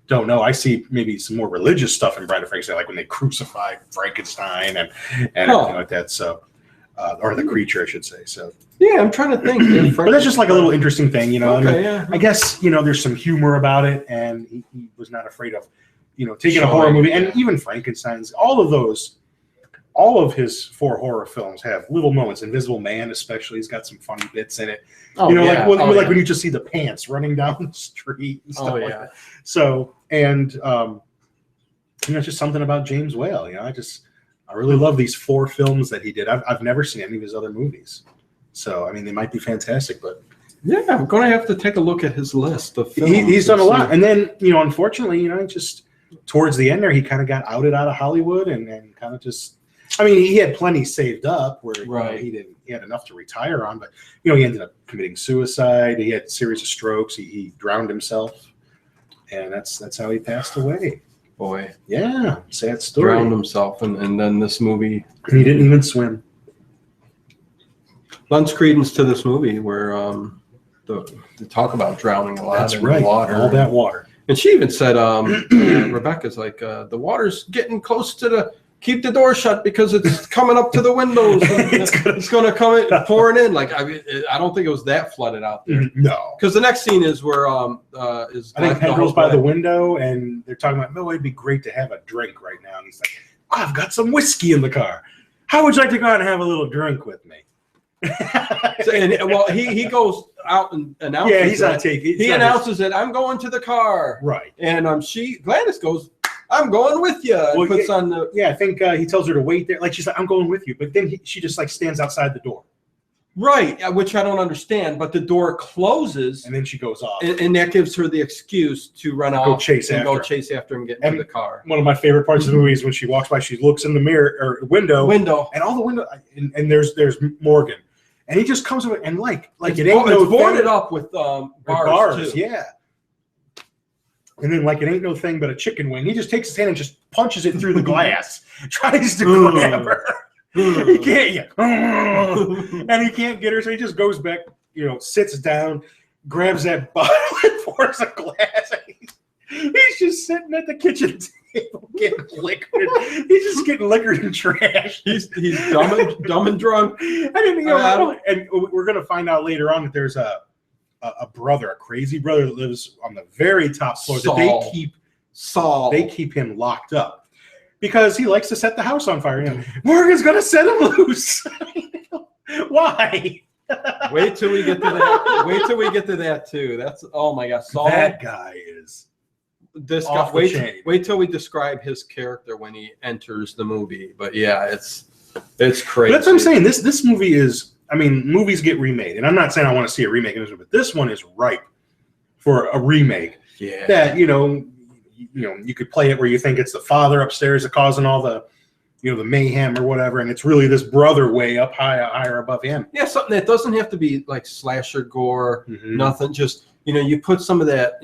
don't know. I see maybe some more religious stuff in Bride of Frankenstein, like when they crucify Frankenstein and everything like that. So, or the creature, I should say. So. Yeah, I'm trying to think. But that's just like a little interesting thing, I guess, there's some humor about it, and he was not afraid of, taking a horror movie, and even Frankenstein's, all of his 4 horror films have little moments. Invisible Man, especially, he's got some funny bits in it. Like when you just see the pants running down the street and stuff like that. So, and it's just something about James Whale. I really love these 4 films that he did. I've never seen any of his other movies. So, I mean, they might be fantastic, but yeah, I'm going to have to take a look at his list of films. He's done a lot, and then unfortunately, just towards the end there, he kind of got outed out of Hollywood and kind of just. I mean, he had plenty saved up where he had enough to retire on, but he ended up committing suicide. He had a series of strokes. He drowned himself, and that's how he passed away. Boy, yeah, sad story. Drowned himself, and then this movie. He didn't even swim. Lends credence to this movie where they talk about drowning a lot. That's in right. The water. All that water. And she even said, Rebecca's like, the water's getting close to keep the door shut because it's coming up to the windows. It's going to come pouring in. Like, I don't think it was that flooded out there. No. Because the next scene is where I think Penn goes by the window and they're talking about, it'd be great to have a drink right now. And he's like, I've got some whiskey in the car. How would you like to go out and have a little drink with me? He goes out and announces. Yeah, he's not taking. He announces that I'm going to the car. Right. And Gladys goes, I'm going with you. Well, puts on the. Yeah, I think he tells her to wait there. Like she's like, I'm going with you, but then she just like stands outside the door. Right, which I don't understand. But the door closes, and then she goes off, and that gives her the excuse to run off, go chase after him, and get into the car. One of my favorite parts of the movie is when she walks by. She looks in the mirror or window, and all the window, and there's Morgan. And he just comes over and like it ain't no boarded up with bars too. Yeah. And then, like, it ain't no thing but a chicken wing. He just takes his hand and just punches it through the glass, tries to grab her. He can't, and he can't get her, so he just goes back, sits down, grabs that bottle and pours a glass. He's just sitting at the kitchen table getting liquored. He's just getting liquored and trashed. He's dumb and drunk. And we're gonna find out later on that there's a brother, a crazy brother that lives on the very top floor. That they keep him locked up because he likes to set the house on fire. Morgan's gonna set him loose. Why? Wait till we get to that. Wait till we get to that too. That's oh my gosh, Saul. That guy is this guy. Wait till we describe his character when he enters the movie. But yeah, it's crazy. But that's what I'm saying. This movie is. I mean, movies get remade, and I'm not saying I want to see a remake of this, but this one is ripe for a remake. Yeah. That you could play it where you think it's the father upstairs that causing all the the mayhem or whatever, and it's really this brother way up higher above him. Yeah, something that doesn't have to be like slasher gore, nothing. Just you put some of that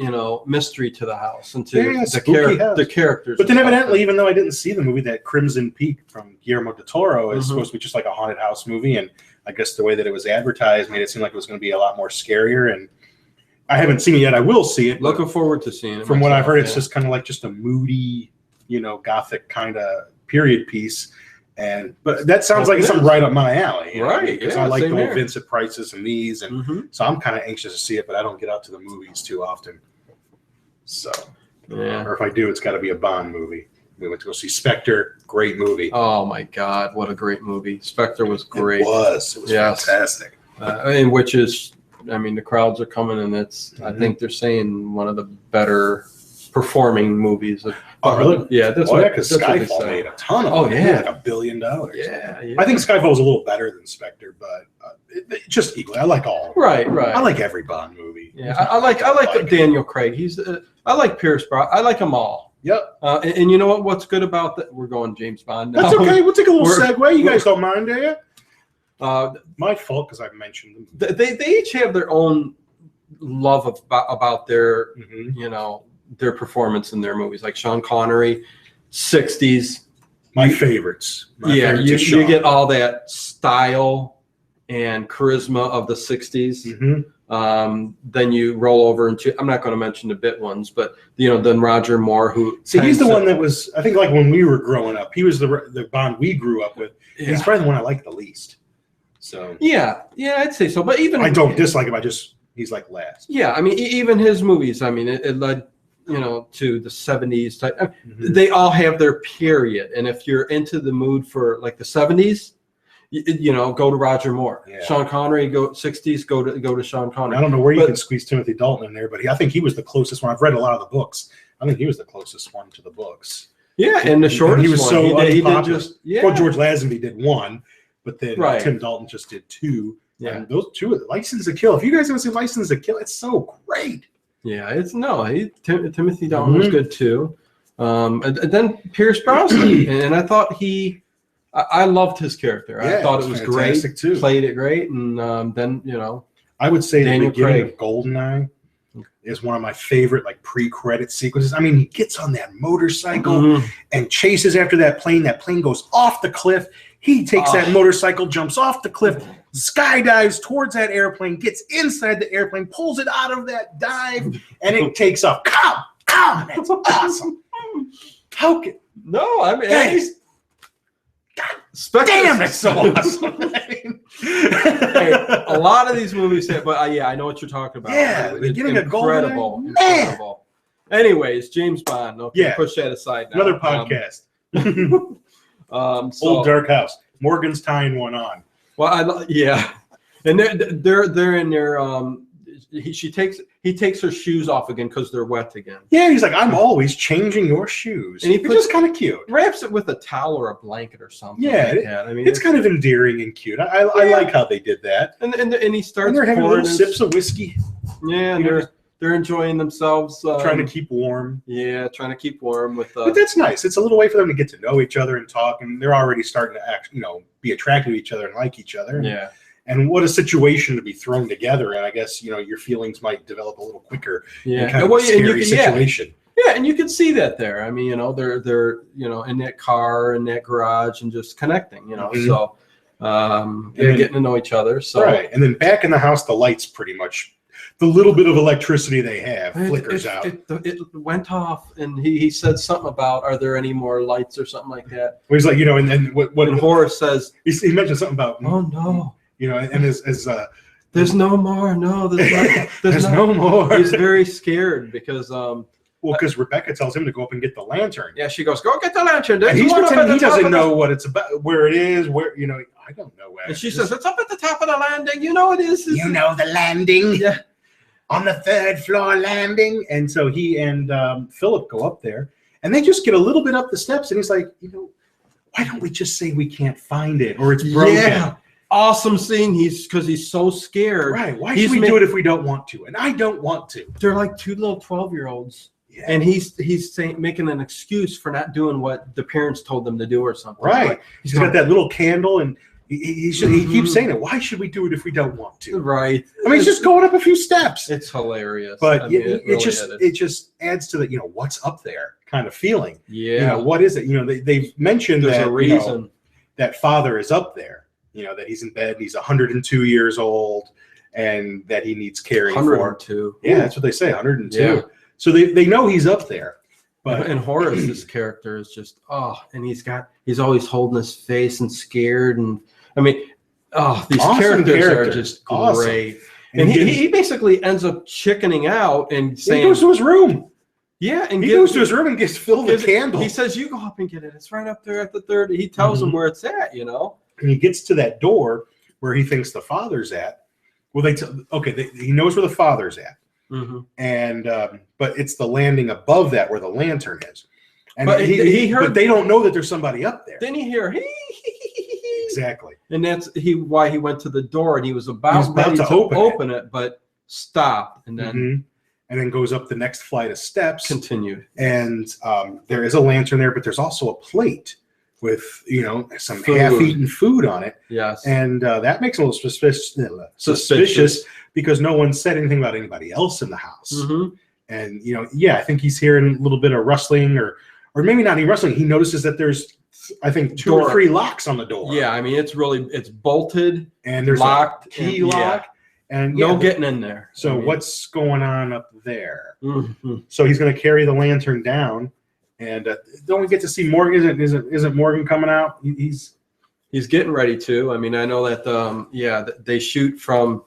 mystery to the house and to the characters. But then evidently, even though I didn't see the movie, that Crimson Peak from Guillermo del Toro is supposed to be just like a haunted house movie, and I guess the way that it was advertised made it seem like it was going to be a lot more scarier. And I haven't seen it yet. I will see it. Looking forward to seeing it. From what I've heard, it's just kind of like just a moody, gothic kind of period piece. But that sounds like it's something right up my alley. Right. Because I like the whole Vincent Prices and these. And so I'm kind of anxious to see it, but I don't get out to the movies too often. So, or if I do, it's got to be a Bond movie. We went to go see Spectre. Great movie. Oh my God, what a great movie! Spectre was great. It was fantastic. Which is, the crowds are coming, and it's. I think they're saying one of the better performing movies. Oh really? Yeah. Because Skyfall made a ton of money. Like $1 billion. Yeah. I think Skyfall was a little better than Spectre, but just equally. I like all. Right. I like every Bond movie. Yeah, I like Daniel Craig. I like Pierce Brosnan. I like them all. Yep. And you know what? What's good about that? We're going James Bond now. That's okay. We'll take a little segue. You guys don't mind, do you? My fault because I've mentioned them. They each have their own love about their their performance in their movies. Like Sean Connery, 60s. My favorites. You get all that style and charisma of the 60s. Then you roll over into, I'm not going to mention the bit ones, but then Roger Moore, who he's the one that was, I think, like when we were growing up, he was the Bond we grew up with. Yeah. He's probably the one I like the least. So yeah, I'd say so. But even I don't dislike him. He's like last. Yeah, even his movies. It led to the 70s type. They all have their period, and if you're into the mood for like the 70s. Go to Roger Moore. Yeah. Sean Connery, go 60s. Go to Sean Connery. I don't know where you can squeeze Timothy Dalton in there, but I think he was the closest one. I've read a lot of the books. I think he was the closest one to the books. Yeah, and the shortest he was one. So he did just Well, George Lazenby did one, but then Tim Dalton just did two. Yeah, and those two, License to Kill. If you guys haven't seen License to Kill, it's so great. Yeah, Timothy Dalton was good too. And then Pierce Brosnan, and I thought I loved his character. I thought it was great. Too. Played it great, and then I would say Daniel the beginning Craig. of GoldenEye is one of my favorite pre-credit sequences. He gets on that motorcycle and chases after that plane. That plane goes off the cliff. He takes that motorcycle, jumps off the cliff, skydives towards that airplane, gets inside the airplane, pulls it out of that dive, and it takes off. Come! That's awesome. How can damn, that's so awesome. A lot of these movies say, but I know what you're talking about. Yeah, it's incredible. Anyways, James Bond. Okay, push that aside now. Another podcast. Old Dark House. Morgan's tying one on. Well, and they're in their he takes her shoes off again because they're wet again. Yeah, he's like, I'm always changing your shoes. And it's just kind of cute. Wraps it with a towel or a blanket or something. Yeah, it's kind of endearing and cute. I like how they did that. And he starts. And they're having little sips of whiskey. Yeah, and they're enjoying themselves. Trying to keep warm. Yeah, trying to keep warm with. But that's nice. It's a little way for them to get to know each other and talk, and they're already starting to act, be attracted to each other and like each other. Yeah. And what a situation to be thrown together. And I guess, your feelings might develop a little quicker. Yeah. In kind of a scary situation. Yeah, and you can see that there. I mean, they're in that car, in that garage, and just connecting. So they're getting to know each other. So right, and then back in the house, the lights pretty much, the little bit of electricity they have flickers out. It went off, and he said something about, are there any more lights or something like that? Well, he's like, and then what Horace says, he mentioned something about, oh no, and as there's no more. No, there's no more. He's very scared because because Rebecca tells him to go up and get the lantern. Yeah, she goes, go get the lantern. And he's pretending he doesn't know what it's about, where it is, I don't know where. And she says, it's up at the top of the landing. You know it is. You know the landing. Yeah. On the 3rd floor landing. And so he and Philip go up there, and they just get a little bit up the steps, and he's like, why don't we just say we can't find it, or it's broken? Yeah. Awesome scene. Because he's so scared. Right. Why should we do it if we don't want to? And I don't want to. They're like two little 12-year-olds. Yeah. And he's making an excuse for not doing what the parents told them to do or something. Right. Like, he's got that little candle, and he keeps saying it. Why should we do it if we don't want to? Right. I mean, he's just going up a few steps. It's hilarious. But it just adds to the what's up there kind of feeling. Yeah. What is it? They've mentioned there's that a reason that father is up there. That he's in bed. And he's 102 years old, and that he needs caring 102. For. Yeah, that's what they say. 102. Yeah. So they know he's up there. But and Horace's character is just and he's always holding his face and scared, and I mean these awesome characters are just great. Awesome. And he basically ends up chickening out and saying he goes to his room. Yeah, and he goes to his room and gets filled with candle. He says, "You go up and get it. It's right up there at the 3rd." He tells him where it's at, And he gets to that door where he thinks the father's at. Well, he knows where the father's at. Mm-hmm. And but it's the landing above that where the lantern is, and but he heard. But they don't know that there's somebody up there. Then he hear exactly, and that's why he went to the door, and he was about to open it, but stopped, and then goes up the next flight of steps. Continued, and there is a lantern there, but there's also a plate with some half-eaten food on it. Yes, and that makes him a little suspicious. Because no one said anything about anybody else in the house. Mm-hmm. And, I think he's hearing a little bit of rustling or maybe not even rustling. He notices that there's, I think, 2 or 3 locks on the door. Yeah, I mean, it's bolted and there's locked, a key lock. And no getting in there. So what's going on up there? Mm-hmm. So he's going to carry the lantern down. And don't we get to see Morgan? Isn't Morgan coming out? He's getting ready to. I mean, I know that, they shoot from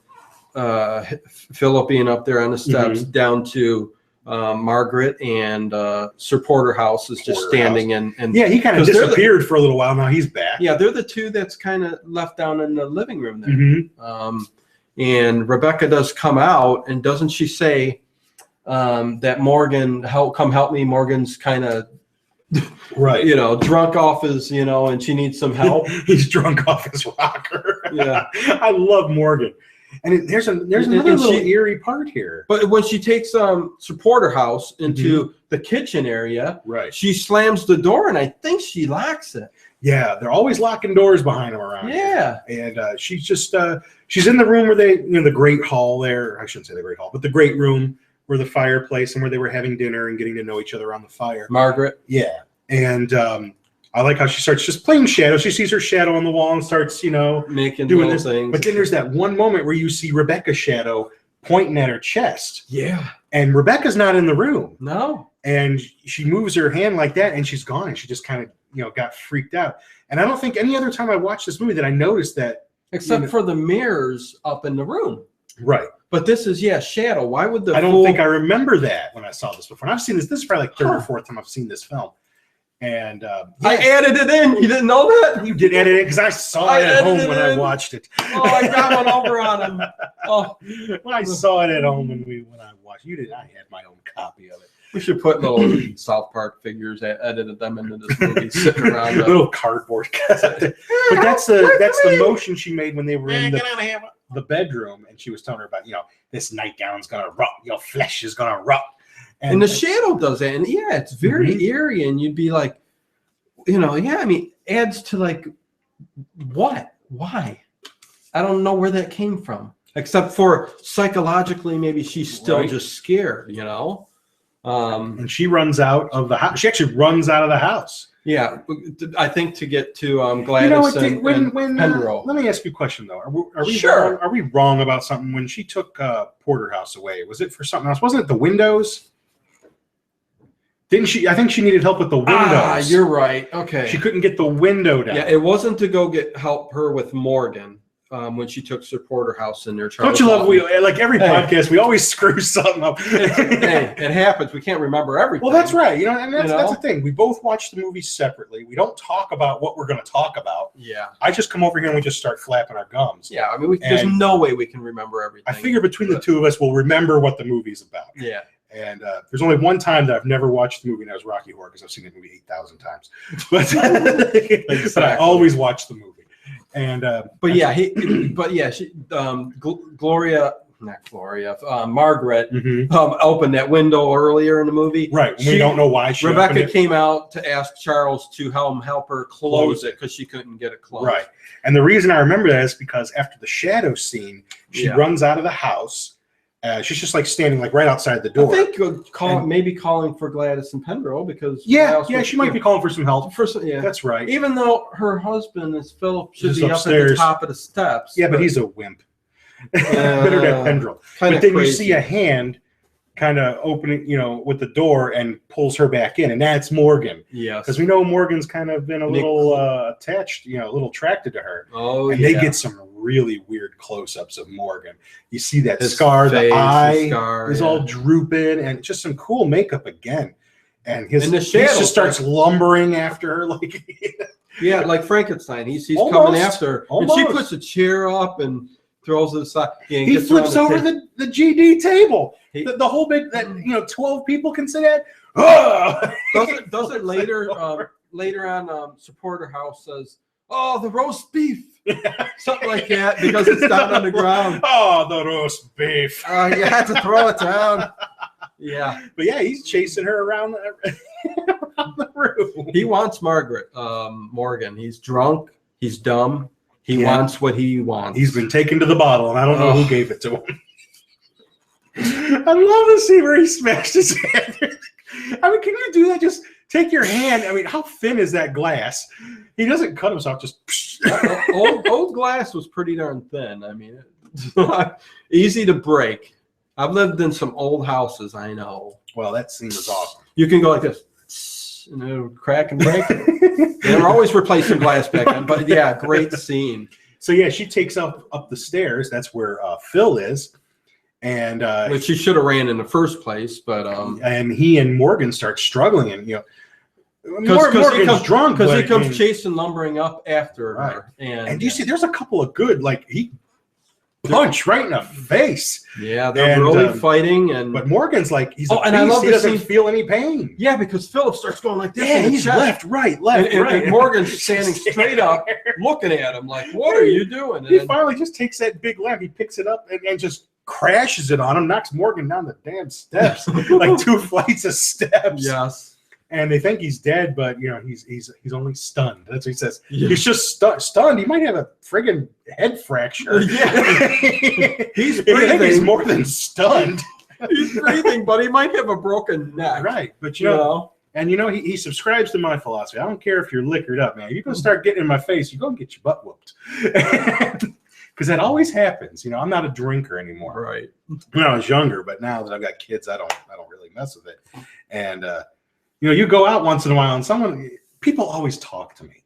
Philip being up there on the steps down to Margaret, and Sir Porterhouse is just standing and he kind of disappeared for a little while. Now he's back. Yeah, they're the two that's kind of left down in the living room there. And Rebecca does come out, and doesn't she say that Morgan, come help me? Morgan's kind of right, drunk off his, and she needs some help. He's drunk off his rocker. Yeah, I love Morgan. And there's another little eerie part here. But when she takes Sir Porterhouse into the kitchen area, right, she slams the door, and I think she locks it. Yeah, they're always locking doors behind them around. Yeah, here. And she's just she's in the room where they, the great hall there. I shouldn't say the great hall, but the great room where the fireplace and where they were having dinner and getting to know each other around the fire. Margaret. Yeah, and I like how she starts just playing shadow. She sees her shadow on the wall and starts, making doing this things. But then there's that one moment where you see Rebecca's shadow pointing at her chest. Yeah. And Rebecca's not in the room. No. And she moves her hand like that, and she's gone. And she just kind of, got freaked out. And I don't think any other time I watched this movie that I noticed that. Except for the mirrors up in the room. Right. But this is, shadow. Why would I don't think I remember that when I saw this before. And I've seen this. This is probably like 3rd or 4th time I've seen this film. And I added it in. You didn't know that? You did edit it because I saw it at home when I watched it. Oh, I got one over on him. Oh, when I saw it at home when I watched it. I had my own copy of it. We should put little South Park figures, edited them into this movie, sitting around little cardboard. But that's the motion she made when they were in the bedroom, and she was telling her about this nightgown's gonna rot, your flesh is gonna rot. And the shadow does that, and it's very eerie, and you'd be like, adds to like, what? Why? I don't know where that came from, except for psychologically, maybe she's still just scared, And she runs out of the house. She actually runs out of the house. Yeah, I think to get to Gladys and Penrose. Let me ask you a question though. Are we sure? Wrong, are we wrong about something when she took Porterhouse away? Was it for something else? Wasn't it the windows? Didn't she? I think she needed help with the windows. Ah, you're right. Okay. She couldn't get the window down. Yeah, it wasn't to go help her with Morgan. When she took Sir Porterhouse in there. Don't you love like every podcast we always screw something up. Hey, it happens. We can't remember everything. Well, that's right. And that's the thing. We both watch the movies separately. We don't talk about what we're going to talk about. Yeah. I just come over here and we just start flapping our gums. Yeah, I mean, there's no way we can remember everything. I figure between the two of us, we'll remember what the movie's about. Yeah. And there's only one time that I've never watched the movie, and that was Rocky Horror, because I've seen the movie 8,000 times. But I always watch the movie. And Margaret opened that window earlier in the movie. Right. We don't know why Rebecca came out to ask Charles to help her close it because she couldn't get it closed. Right. And the reason I remember that is because after the shadow scene, she runs out of the house. She's just like standing like right outside the door. I think maybe calling for Gladys and Penrose because she might be calling for some help. That's right. Even though her husband is Philip should be upstairs. Up at the top of the steps. Yeah, but he's a wimp. Better than Penrose. But then you see a hand kind of opening, with the door and pulls her back in, and that's Morgan. Yes. Because we know Morgan's kind of been a little attached, a little attracted to her. Oh, and they get some really weird close-ups of Morgan. You see that scar, the eye is all drooping, and just some cool makeup again. And he just starts lumbering after her, like like Frankenstein. He's coming after her, and she puts a chair up and throws it aside. He flips over the GD table. The whole big 12 people can sit at. Doesn't later on Sir Porterhouse says, "Oh, the roast beef." Something like that, because it's down on the ground. Oh, the roast beef. You had to throw it down. Yeah. But he's chasing her around the room. He wants Margaret, Morgan. He's drunk. He's dumb. He wants what he wants. He's been taken to the bottle, and I don't know who gave it to him. I love the scene where he smashed his hand. I mean, can you do that? Just take your hand. I mean, how thin is that glass? He doesn't cut himself. Just old glass was pretty darn thin. I mean, easy to break. I've lived in some old houses. I know. Well, that scene was awesome. You can go like this, and it'll crack and break. They were always replacing glass back then. But great scene. So she takes up the stairs. That's where Phil is. And which she should have ran in the first place, but and he and Morgan start struggling, and Morgan's drunk because he comes chasing, lumbering up after her, and you see there's a couple of good, like he punch right in the face. Yeah, they're really fighting, but Morgan's like he doesn't feel any pain. Yeah, because Philip starts going like this. Yeah, he's left, right, and Morgan's standing straight up, looking at him like, "What are you doing?" And he finally just takes that big lamp, he picks it up, and just crashes it on him, knocks Morgan down the damn steps, like 2 flights of steps. Yes. And they think he's dead, but he's only stunned. That's what he says. Yeah. He's just stunned. He might have a friggin' head fracture. Yeah. He's breathing. He's more than stunned. He's breathing, but he might have a broken neck. Right. But he subscribes to my philosophy. I don't care if you're liquored up, man. You're gonna start getting in my face, you're gonna get your butt whooped. Because that always happens. I'm not a drinker anymore. Right. When I was younger, but now that I've got kids, I don't really mess with it. And you go out once in a while, and people always talk to me.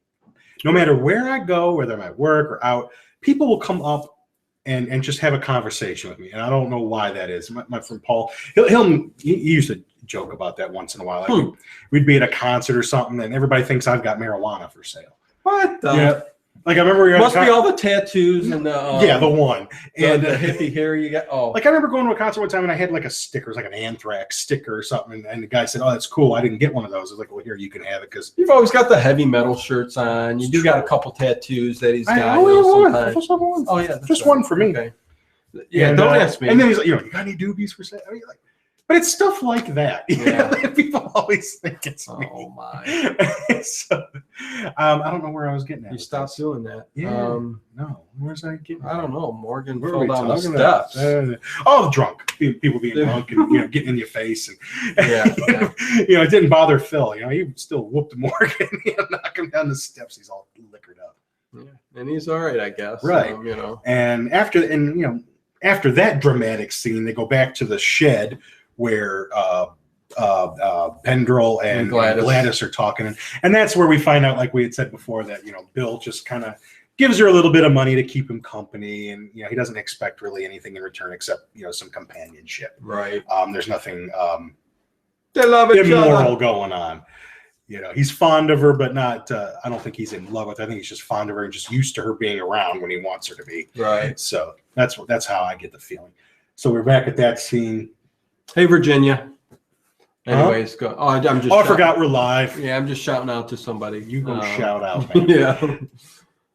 No matter where I go, whether I'm at work or out, people will come up and just have a conversation with me. And I don't know why that is. My friend Paul, he used to joke about that once in a while. Like we'd be at a concert or something, and everybody thinks I've got marijuana for sale. What the? Like I remember, must be all the tattoos and the the one and the hippie hair you got. Oh, like I remember going to a concert one time and I had like a sticker, it was like an Anthrax sticker or something, and the guy said, "Oh, that's cool. I didn't get one of those." I was like, "Well, here, you can have it," because you've always got the heavy metal shirts on. You do got a couple tattoos that he's got. Oh yeah, just one for me. Okay. Yeah, don't ask me. And then he's like, "You got any doobies for sale?" I mean, like, But it's stuff like that. Yeah. People always think it's me. Oh my! So, I don't know where I was getting at. You stopped doing that. Yeah. No. Where's I getting? I don't know. Morgan Where fell down the about? steps. Drunk. People being drunk and getting in your face and yeah. It didn't bother Phil. He still whooped Morgan. Knock him down the steps. He's all liquored up. Yeah. And he's all right, I guess. Right. And after that dramatic scene, they go back to the shed where Pendrell and Gladys are talking, and that's where we find out, like we had said before, that Bill just kind of gives her a little bit of money to keep him company, and he doesn't expect really anything in return except some companionship. Right. There's nothing they love each immoral going on. He's fond of her, but not. I don't think he's in love with her. I think he's just fond of her and just used to her being around when he wants her to be. Right. So that's how I get the feeling. So we're back at that scene. Hey, Virginia. Anyways, go. Oh, I'm just. I forgot we're live. Yeah, I'm just shouting out to somebody. You go shout out, man. Yeah.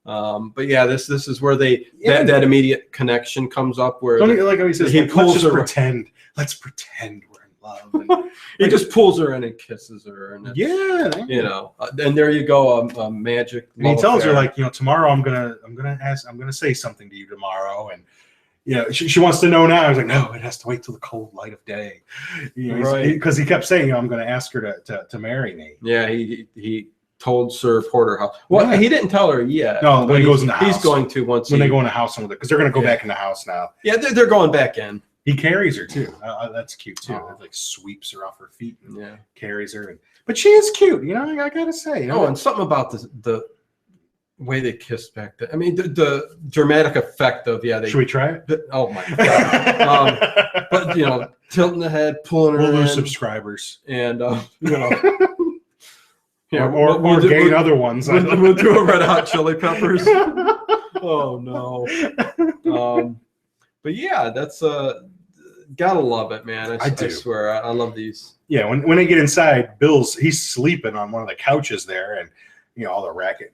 But yeah, this is where that immediate connection comes up where like he says, let's just pretend. Let's pretend we're in love. And, he just pulls her in and kisses her, and and there you go, magic. And he tells her tomorrow I'm gonna say something to you tomorrow, and she wants to know now. I was like, no, it has to wait till the cold light of day. Because he kept saying, I'm going to ask her to marry me. Yeah, he told Sir Porterhouse. Well, he didn't tell her yet. No, when he goes in the house. He's going to when they go in the house because they're going to go back in the house now. Yeah, they're going back in. He carries her too. That's cute too. Like sweeps her off her feet and carries her. But she is cute. I gotta say. And something about the way they kissed back then. I mean, the dramatic effect of Should we try it? Oh my god! But tilting the head, pulling her. We'll lose subscribers, and or gain other ones. We'll do a Red Hot Chili Peppers. Oh no! But yeah, that's gotta love it, man. I swear, I love these. Yeah, when they get inside, he's sleeping on one of the couches there, and all the racket.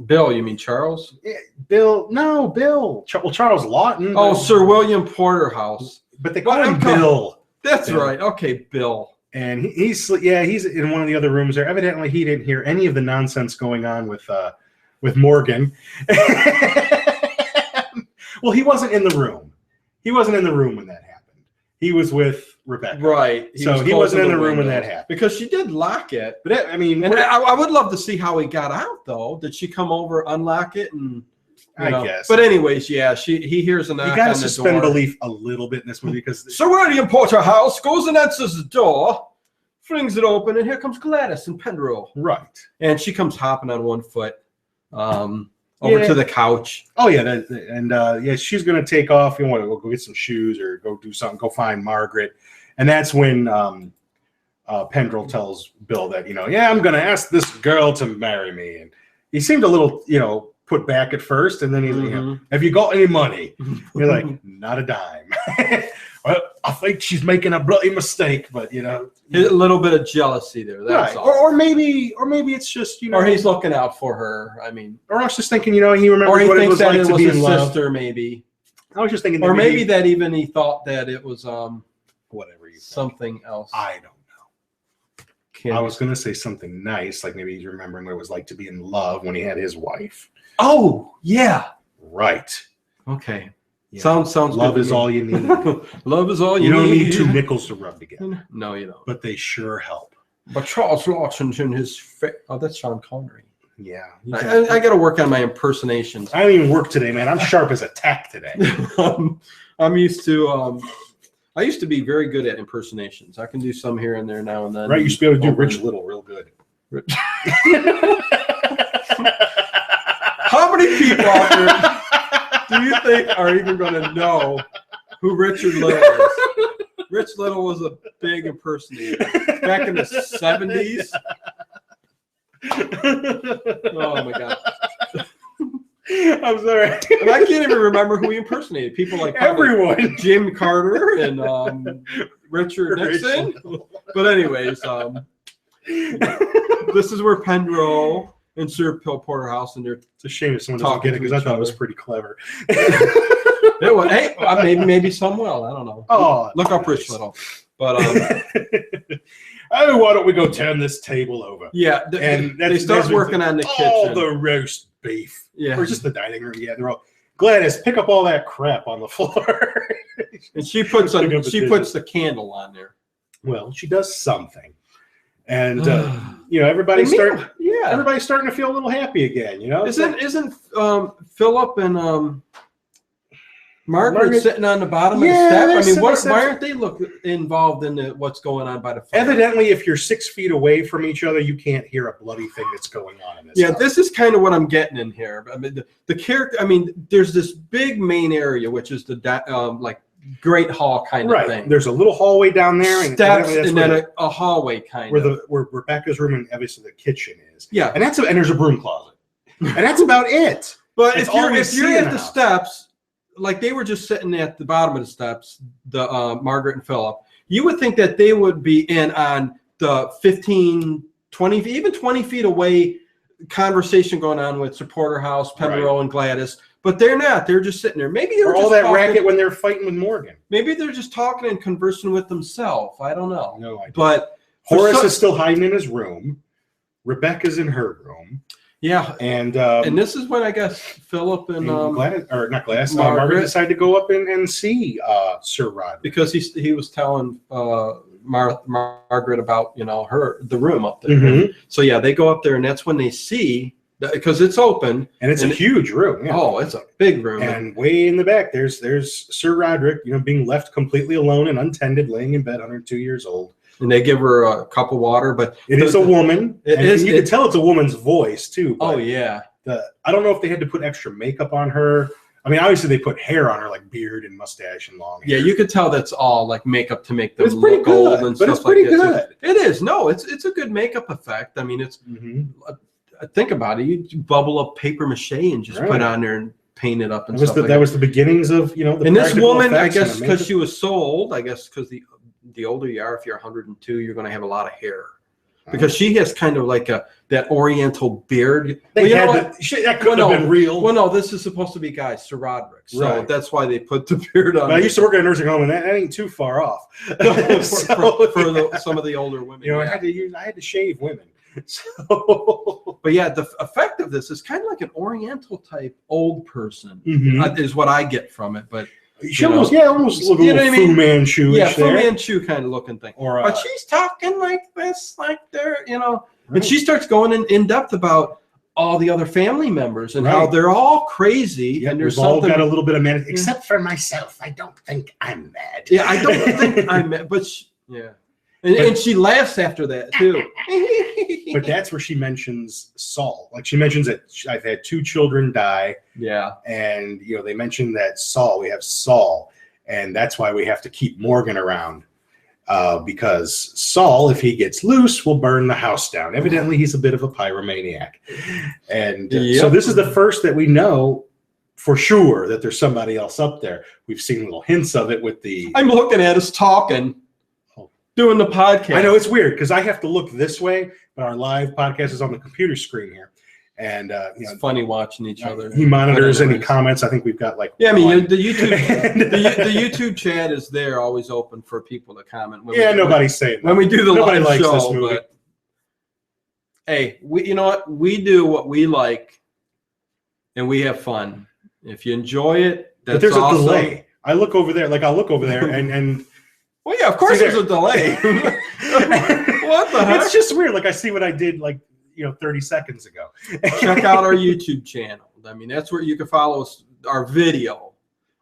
Bill, you mean Charles? Yeah, Bill. No, Bill. Charles Lawton. Oh, Sir William Porterhouse. But they call him Bill. That's right. Okay, Bill. And he's in one of the other rooms there. Evidently, he didn't hear any of the nonsense going on with Morgan. Well, he wasn't in the room. He wasn't in the room when that happened. He was with Rebecca. Right. He wasn't in the room when that happened. Because she did lock it. But I would love to see how he got out, though. Did she come over, unlock it, and I guess. But anyways, yeah, he hears a knock on the door. You got to suspend belief a little bit in this movie because Sir William Porterhouse goes and answers the door, flings it open, and here comes Gladys and Pendrell. Right. And she comes hopping on one foot. Over to the couch. Oh yeah, she's gonna take off. You want to go get some shoes or go do something. Go find Margaret, and that's when Pendrell tells Bill that I'm gonna ask this girl to marry me, and he seemed a little put back at first, and then he's have you got any money? You're like, not a dime. Well, I think she's making a bloody mistake, but a little bit of jealousy there. That's right. all. Or maybe it's just or he's looking out for her. I mean, or I was just thinking, he remembers or he what it thinks was that like it to was be his in love. sister, maybe. I was just thinking, or maybe that even he thought that it was whatever you something else. I don't know. I was gonna say something nice, like maybe he's remembering what it was like to be in love when he had his wife. Oh yeah, right. Okay. Yeah. Sounds love good is all you need. Love is all you don't need two nickels to rub together. No, you don't. But they sure help. But Charles Lawson's in his that's Sean Connery. Yeah. I got to work on my impersonations. I didn't even work today, man. I'm sharp as a tack today. I'm used to I used to be very good at impersonations. I can do some here and there now and then. Right, you used to be able to do Rich Little real good. How many people out there do you think are even going to know who Richard Little is? Rich Little was a big impersonator back in the 70s. Oh my god! I'm sorry, and I can't even remember who he impersonated. People like everyone, Jim Carter and Richard Nixon. But anyways, this is where Pendrell and Sir Porterhouse, and they're. It's a shame if someone doesn't get it because I thought it was pretty clever. It was, hey, maybe some will. I don't know. Oh, look up Rich Little. But oh, why don't we go turn this table over? Yeah, and they start working on the kitchen. All the roast beef. Yeah. Or just the dining room. Yeah, they're all, Gladys, pick up all that crap on the floor. And she puts the candle on there. Well, she does something. And everybody's starting to feel a little happy again, Isn't Philip and Margaret sitting on the bottom of the step? Why aren't they involved in what's going on by the fire? Evidently, if you're 6 feet away from each other, you can't hear a bloody thing that's going on in this house. This is kind of what I'm getting in here. I mean, the character. I mean, there's this big main area, which is the like great hall kind of thing. There's a little hallway down there, and steps, and then a hallway kind of where Rebecca's room and obviously the kitchen is. Yeah, and there's a broom closet, and that's about it. But if you're at the steps. Like they were just sitting at the bottom of the steps, the Margaret and Philip, you would think that they would be in on the 15, 20, even 20 feet away conversation going on with Supporter House, Pemberell, and Gladys, but they're not. They're just sitting there. Maybe they're all that racket when they're fighting with Morgan. Maybe they're just talking and conversing with themselves. I don't know. No idea. But Horace is still hiding in his room. Rebecca's in her room. Yeah, and this is when I guess Philip and Margaret decided to go up and see Sir Roderick, because he was telling Margaret about the room up there. Mm-hmm. So they go up there, and that's when they see, because it's open and it's a huge room. Yeah. Oh, it's a big room, and way in the back there's Sir Roderick, being left completely alone and untended, laying in bed, 102 years old. And they give her a cup of water, but it is a woman. You can tell it's a woman's voice too. Oh yeah. I don't know if they had to put extra makeup on her. I mean, obviously they put hair on her, like beard and mustache and long hair. Yeah, you could tell that's all like makeup to make them look old and stuff like that. But it's pretty good. It is. No, it's a good makeup effect. I mean, it's think about it. You bubble up paper mache and just put on there and paint it up and stuff. That was the beginnings of And this woman, I guess, because she was so old, I guess, because the older you are, if you're 102, you're going to have a lot of hair, because she has kind of like that Oriental beard. That could have been real. Well, no, this is supposed to be Sir Roderick, so that's why they put the beard on. I used to work at a nursing home, and that ain't too far off. for some of the older women. I had to shave women. So, but the effect of this is kind of like an Oriental type old person, is what I get from it, but. She almost look a little Fu Manchu. Yeah, Fu Manchu kind of looking thing. But she's talking like this, like they're, and she starts going in depth about all the other family members and how they're all crazy. Yeah, and there's all got a little bit of mad, except for myself. I don't think I'm mad. Yeah, I don't think I'm mad, but and she laughs after that too. But that's where she mentions Saul. Like she mentions that I've had 2 children die. Yeah. And they mentioned that we have Saul, and that's why we have to keep Morgan around. Because Saul, if he gets loose, will burn the house down. Evidently, he's a bit of a pyromaniac. And so this is the first that we know for sure that there's somebody else up there. We've seen little hints of it with the... I'm looking at us talking. Doing the podcast. I know it's weird because I have to look this way, but our live podcast is on the computer screen here, and it's funny watching each other. He monitors any comments. I think we've got like I mean the YouTube the YouTube chat is there, always open for people to comment. Nobody's saying that. When we do the Nobody live likes show, this movie. but hey, you know what? We do what we like, and we have fun. If you enjoy it, that's but there's awesome. a delay. I'll look over there and. Well, yeah, of course there's a delay. What the heck? It's just weird. Like I see what I did 30 seconds ago. Check out our YouTube channel. I mean, that's where you can follow us, our video.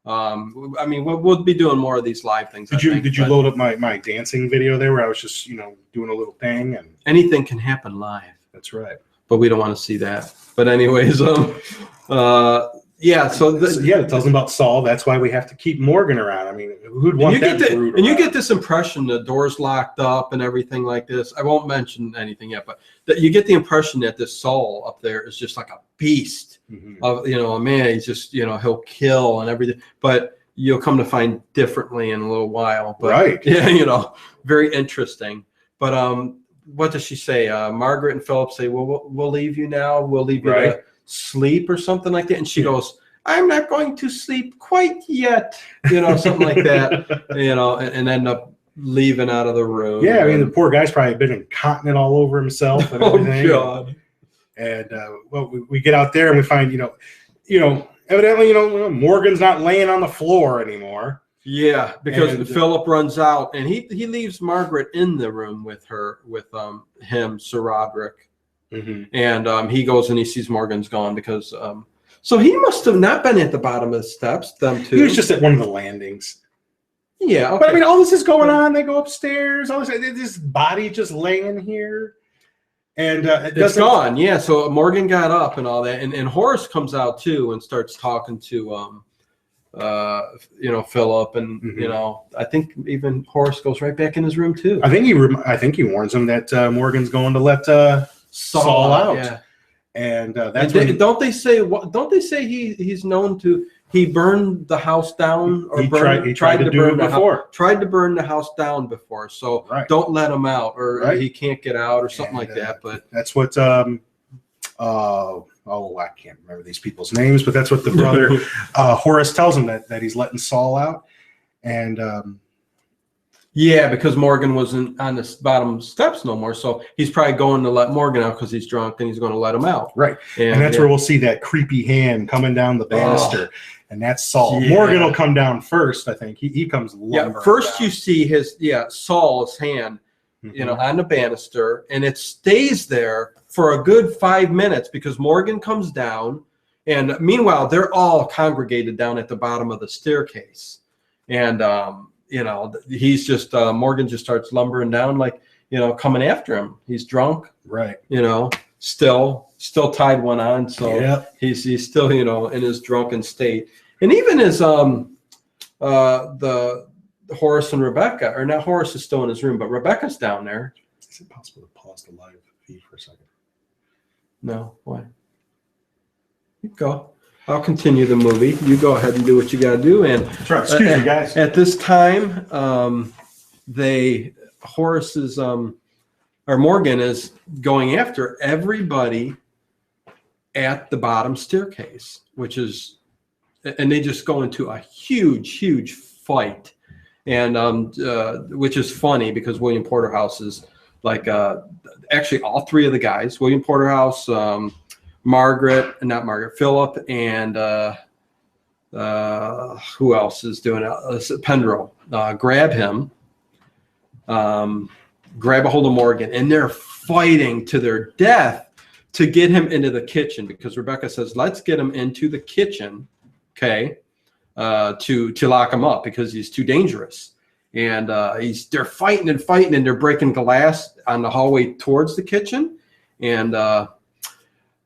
I mean, we'll be doing more of these live things. Did you load up my dancing video there where I was just, doing a little thing? And anything can happen live. That's right. But we don't want to see that. But anyways, yeah, so it tells them about Saul. That's why we have to keep Morgan around. I mean, who'd want that? And you get this impression the door's locked up and everything like this. I won't mention anything yet, but that you get the impression that this Saul up there is just like a beast of a man. He's just he'll kill and everything. But you'll come to find differently in a little while. But, yeah, very interesting. But what does she say? Margaret and Philip say, "Well, we'll leave you now. We'll leave you to sleep," or something like that. And she goes, "I'm not going to sleep quite yet," something like that. And then leaving out of the room. Yeah, I mean, the poor guy's probably been incontinent all over himself and everything. Oh, God. And well, we get out there and we find, evidently, Morgan's not laying on the floor anymore. Yeah, because Philip runs out and he leaves Margaret in the room with him, Sir Roderick. Mm-hmm. And he goes and he sees Morgan's gone because so he must have not been at the bottom of the steps. Them two. He was just at one of the landings. Yeah, okay. But I mean, all this is going on. They go upstairs. All this body just laying here, and it's gone. Yeah, so Morgan got up and all that, and Horace comes out too and starts talking to Philip, and mm-hmm. I think even Horace goes right back in his room too. I think he warns him that Morgan's going to let Saul out. Yeah. And don't they say he's known to he burned the house down or tried to burn the house down before, so don't let him out or he can't get out or something like that. But that's what I can't remember these people's names, but that's what the brother Horace tells him that he's letting Saul out. And yeah, because Morgan wasn't on the bottom steps no more, so he's probably going to let Morgan out because he's drunk, and he's going to let him out. Right, and that's where we'll see that creepy hand coming down the banister, and that's Saul. Yeah. Morgan will come down first, I think. He comes lumbering first down. You see Saul's hand, mm-hmm. On the banister, and it stays there for a good 5 minutes because Morgan comes down, and meanwhile they're all congregated down at the bottom of the staircase, and he's just Morgan just starts lumbering down coming after him. He's drunk, right? Still tied one on, so he's still in his drunken state. And even as the Horace and Rebecca, or not Horace is still in his room, but Rebecca's down there. Is it possible to pause the live feed for a second? No, why? You go. I'll continue the movie. You go ahead and do what you got to do. And that's right. Excuse me, guys. At this time, Morgan is going after everybody at the bottom staircase, and they just go into a huge fight, and which is funny because William Porterhouse is actually all three of the guys, William Porterhouse, Philip, and who else is doing it? Pendrell. Grab him, grab a hold of Morgan, and they're fighting to their death to get him into the kitchen because Rebecca says, let's get him into the kitchen, okay, to lock him up because he's too dangerous. And they're fighting and they're breaking glass on the hallway towards the kitchen, and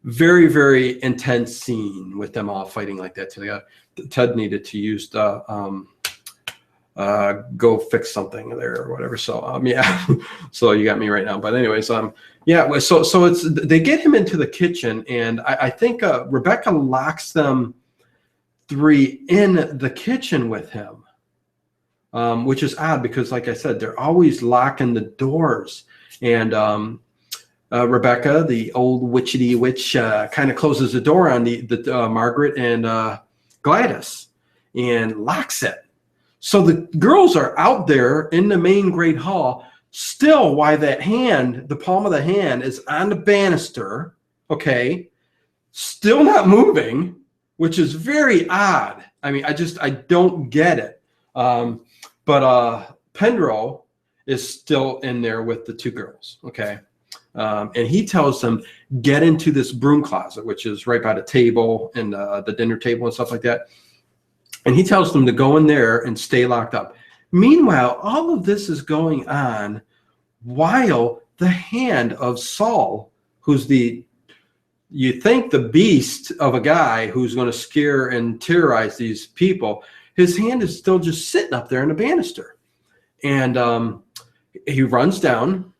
very, very intense scene with them all fighting like that. So Ted needed to use the go fix something there or whatever. So so you got me right now. But anyways, so it's they get him into the kitchen, and I think Rebecca locks them three in the kitchen with him, which is odd because, like I said, they're always locking the doors. And Rebecca, the old witchy witch, kind of closes the door on the Margaret and Gladys and locks it. So the girls are out there in the main great hall still while that hand, the palm of the hand, is on the banister, okay, still not moving, which is very odd. I mean, I don't get it. But Pendrell is still in there with the two girls, okay? And he tells them, get into this broom closet, which is right by the table and the dinner table and stuff like that. And he tells them to go in there and stay locked up. Meanwhile, all of this is going on while the hand of Saul, who's you think the beast of a guy who's going to scare and terrorize these people, his hand is still just sitting up there in the banister. And he runs down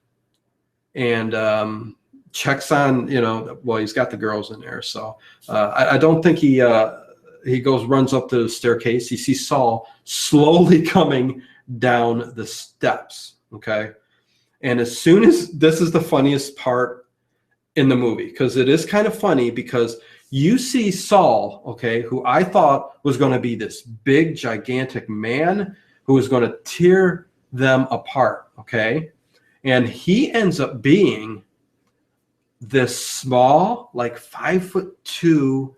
and checks on, he's got the girls in there. So I don't think he runs up to the staircase. He sees Saul slowly coming down the steps. Okay. And as soon as this is the funniest part in the movie, because it is kind of funny because you see Saul, okay, who I thought was going to be this big, gigantic man who was going to tear them apart. Okay. And he ends up being this small, like 5'2"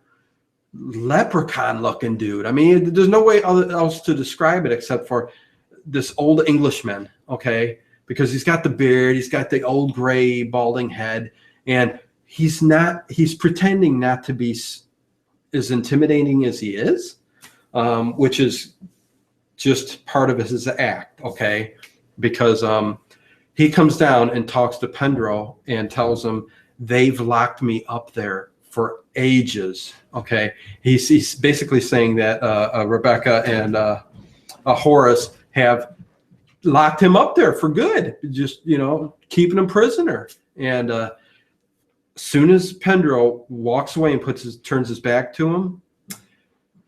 leprechaun looking dude. I mean, there's no way else to describe it except for this old Englishman, okay? Because he's got the beard, he's got the old gray balding head, and he's pretending not to be as intimidating as he is, which is just part of his act, okay? Because he comes down and talks to Pendrell and tells him, they've locked me up there for ages. Okay, he's basically saying that Rebecca and Horace have locked him up there for good, just keeping him prisoner. And as soon as Pendrell walks away and turns his back to him,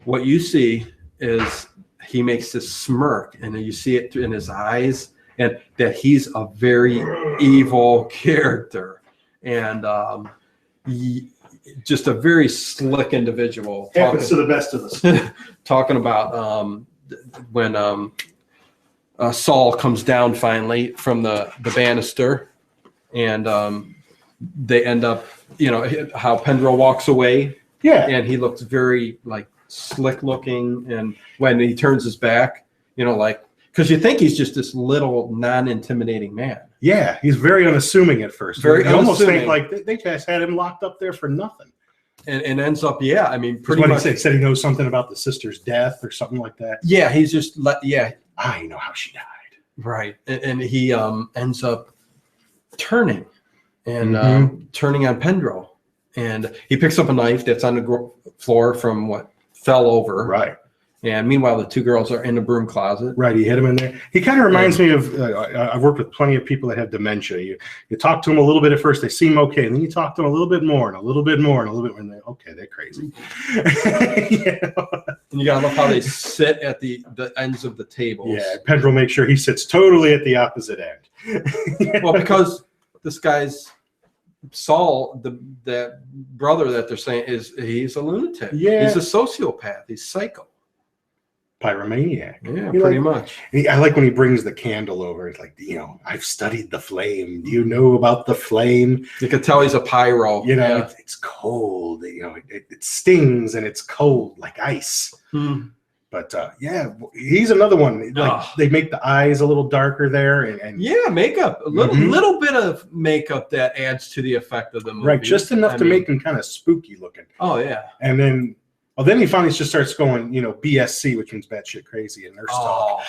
what you see is he makes this smirk, and you see it in his eyes, and that he's a very evil character. And just a very slick individual. Happens to the best of us. Talking about when Saul comes down finally from the banister, and they end up, how Pendrell walks away. Yeah. And he looks very like slick looking, and when he turns his back, because you think he's just this little non-intimidating man. Yeah, he's very unassuming at first. Very you almost think like they just had him locked up there for nothing. And ends up, I mean, pretty much. He said he knows something about the sister's death or something like that. Yeah, he's just I know how she died. Right, and he ends up turning and turning on Pendrell, and he picks up a knife that's on the floor from what fell over. Right. And meanwhile, the two girls are in the broom closet. Right, he hit him in there. He kind of reminds me of, I've worked with plenty of people that have dementia. You talk to them a little bit at first, they seem okay, and then you talk to them a little bit more, and a little bit more, and a little bit, and they're crazy. And you gotta love how they sit at the ends of the tables. Yeah, Pendrell makes sure he sits totally at the opposite end. Well, because this guy's Saul, the brother that they're saying he's a lunatic. Yeah, he's a sociopath. He's psycho. Pyromaniac. Yeah, pretty much. I like when he brings the candle over. It's like, I've studied the flame. Do you know about the flame? You can tell he's a pyro. It's cold. It stings and it's cold like ice. But he's another one. Like they make the eyes a little darker there, and makeup. A little bit of makeup that adds to the effect of the movie. Right, just enough to make him kind of spooky looking. Oh yeah. And then. Well, then he finally just starts going, BSC, which means batshit crazy and nurse talk.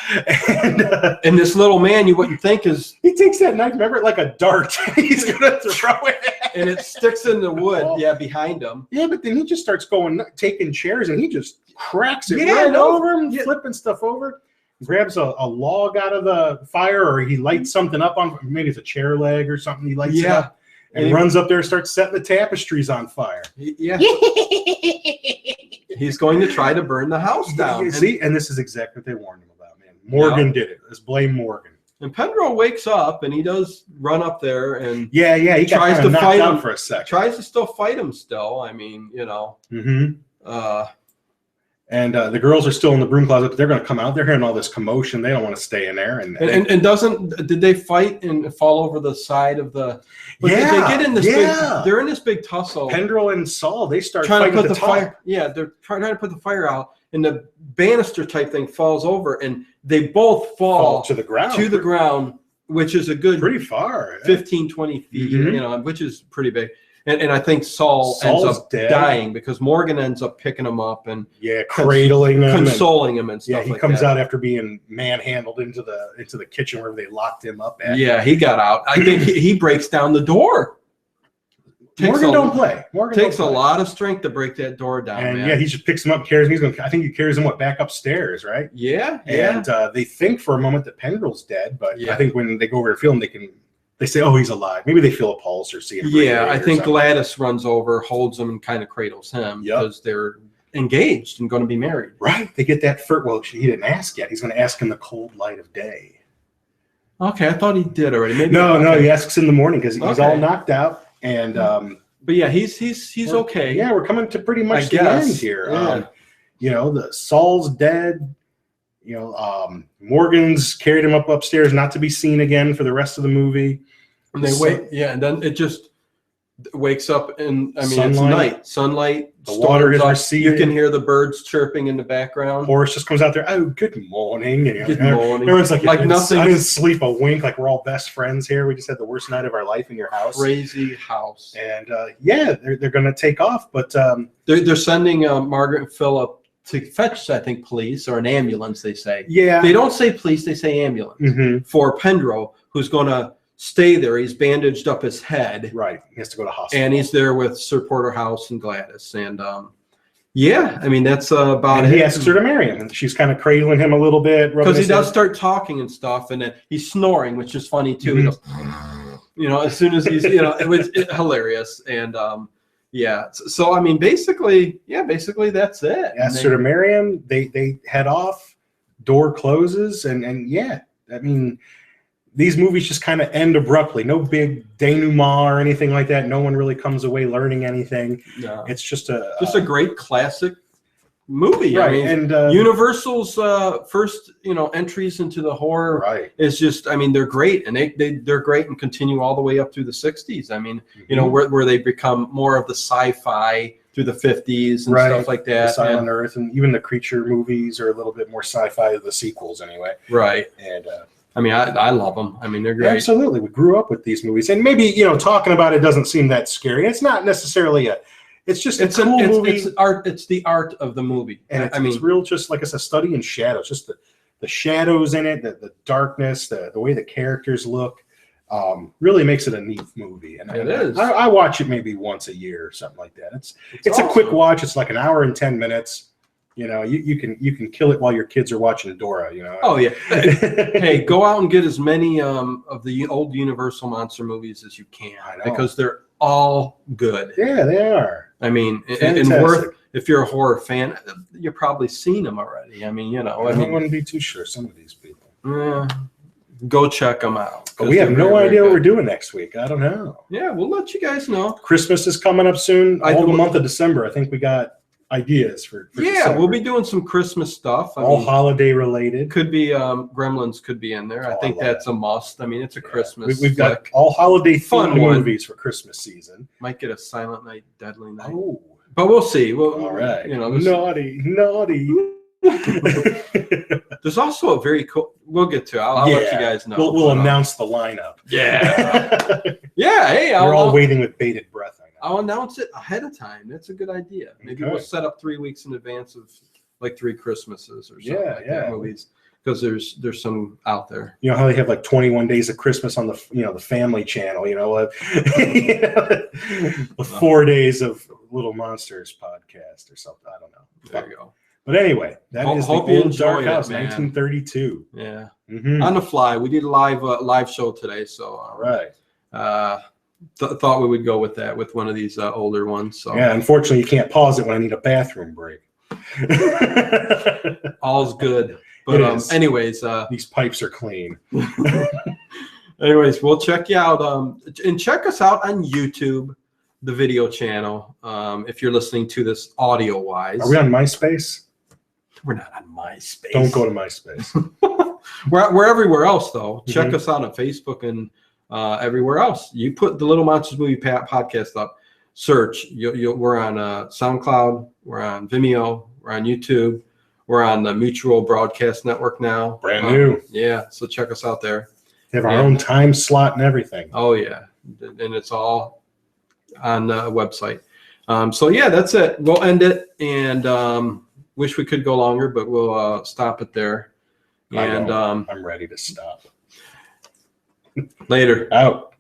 And this little man, you wouldn't think is... He takes that knife, remember, like a dart. He's going to throw it. And it sticks in the wood, behind him. Yeah, but then he just starts taking chairs, and he just cracks it over him, flipping stuff over. Grabs a log out of the fire, or he lights something up on, maybe it's a chair leg or something. He lights it up. And he runs up there and starts setting the tapestries on fire. Yeah. He's going to try to burn the house down. See, and this is exactly what they warned him about, man. Morgan did it. Let's blame Morgan. And Pendrell wakes up, and he does run up there, and he tries to fight him for a second. Tries to still fight him. Still, I mean, And the girls are still in the broom closet, but they're going to come out. They're hearing all this commotion. They don't want to stay in there. And did they fight and fall over the side of the? They get in this big. They're in this big tussle. Pendrell and Saul, they start trying fighting to put the fire. Yeah, they're trying to put the fire out, and the banister type thing falls over, and they both fall to the ground. To the ground, which is a good pretty far, 15, 20 feet. Which is pretty big. And I think Saul ends up dying because Morgan ends up picking him up and cradling him, consoling him and stuff like that. He comes out after being manhandled into the kitchen where they locked him up at. Yeah, he got out. I think he breaks down the door. Morgan don't play. Morgan takes a lot of strength to break that door down. And he just picks him up, carries him. I think he carries him back upstairs, right? Yeah. And they think for a moment that Pendrell's dead, but I think when they go over to film, they say, "Oh, he's alive." Maybe they feel a pulse or see him. Yeah, I think Gladys runs over, holds him, and kind of cradles him because they're engaged and going to be married. Right. They get that first. Well, he didn't ask yet. He's going to ask in the cold light of day. Okay, I thought he did already. Maybe no. He asks in the morning because he's all knocked out, and but yeah, he's okay. Yeah, we're coming to pretty much the end here. Yeah. The Saul's dead. Morgan's carried him upstairs, not to be seen again for the rest of the movie. And they wait, and then it just wakes up, and it's night. Sunlight. The water is receded. You can hear the birds chirping in the background. Horace just comes out there. Oh, good morning. Good morning. Everyone's like nothing. I didn't sleep a wink. Like we're all best friends here. We just had the worst night of our life in your house. Crazy house. And they're going to take off, but they're sending Margaret and Philip to fetch, I think, police or an ambulance. They say. Yeah. They don't say police. They say ambulance for Pendro, who's going to stay there. He's bandaged up his head. Right. He has to go to hospital. And he's there with Sir Porterhouse and Gladys. And that's about it. He asks her to marry him, and she's kind of cradling him a little bit. Because he does start talking and stuff, and then he's snoring, which is funny too. Mm-hmm. He goes, as soon as he's, it was hilarious. And so basically that's it. Asks her to marry him. They head off. Door closes, and these movies just kind of end abruptly. No big denouement or anything like that. No one really comes away learning anything. No. It's just a great classic movie. Right. Universal's first, entries into the horror is just, they're great, and they're great and continue all the way up through the 60s. Where they become more of the sci-fi through the 50s and stuff like that. The Silent Earth, and even the creature movies are a little bit more sci-fi, the sequels anyway. Right. And I love them. They're great. Absolutely. We grew up with these movies, and maybe, talking about it doesn't seem that scary. It's not necessarily it's a cool movie. It's art. It's the art of the movie. And it's real, just like it's a study in shadows, just the shadows in it, the darkness, the way the characters look, really makes it a neat movie. And it is. I watch it maybe once a year or something like that. It's awesome. A quick watch. It's like an hour and 10 minutes. You can kill it while your kids are watching Dora. Oh yeah. Hey, go out and get as many of the old Universal monster movies as you can, because they're all good. Yeah, they are. And worth. If you're a horror fan, you've probably seen them already. I wouldn't be too sure. Some of these people. Go check them out. But we have no idea what we're doing next week. I don't know. Yeah, we'll let you guys know. Christmas is coming up soon. All the month of December. I think we got ideas for December. We'll be doing some Christmas stuff. Holiday related. Could be Gremlins could be in there. I think that's a must. It's a Christmas. We've got all holiday fun movies for Christmas season. Might get a Silent Night, Deadly Night. Oh. But we'll see. All right. Naughty. There's also a very cool. We'll get to it. I'll let you guys know. We'll announce the lineup. Yeah. Yeah. Hey, we're all waiting with bated breath. I'll announce it ahead of time. That's a good idea. Maybe we'll set up 3 weeks in advance of like 3 Christmases or something like that, movies, because there's some out there. You know how they have like 21 Days of Christmas on the Family Channel. The 4 days of Little Monsters podcast or something. I don't know. There you go. But anyway, that is the old Dark House, 1932. Yeah. On the fly, we did a live show today, so all right. Thought we would go with that with one of these older ones. So unfortunately, you can't pause it when I need a bathroom break. All's good, but anyways, these pipes are clean. Anyways, we'll check you out. And check us out on YouTube, the video channel. If you're listening to this audio wise, are we on MySpace? We're not on MySpace. Don't go to MySpace. We're everywhere else though. Check us out on Facebook and everywhere else. You put the Little Monsters Movie podcast up, search. We're on SoundCloud. We're on Vimeo. We're on YouTube. We're on the Mutual Broadcast Network now. Brand new. Yeah, so check us out there. We have our own time slot and everything. Oh yeah, and it's all on the website. So yeah, that's it. We'll end it, and wish we could go longer, but we'll stop it there. And I'm ready to stop. Later. Out.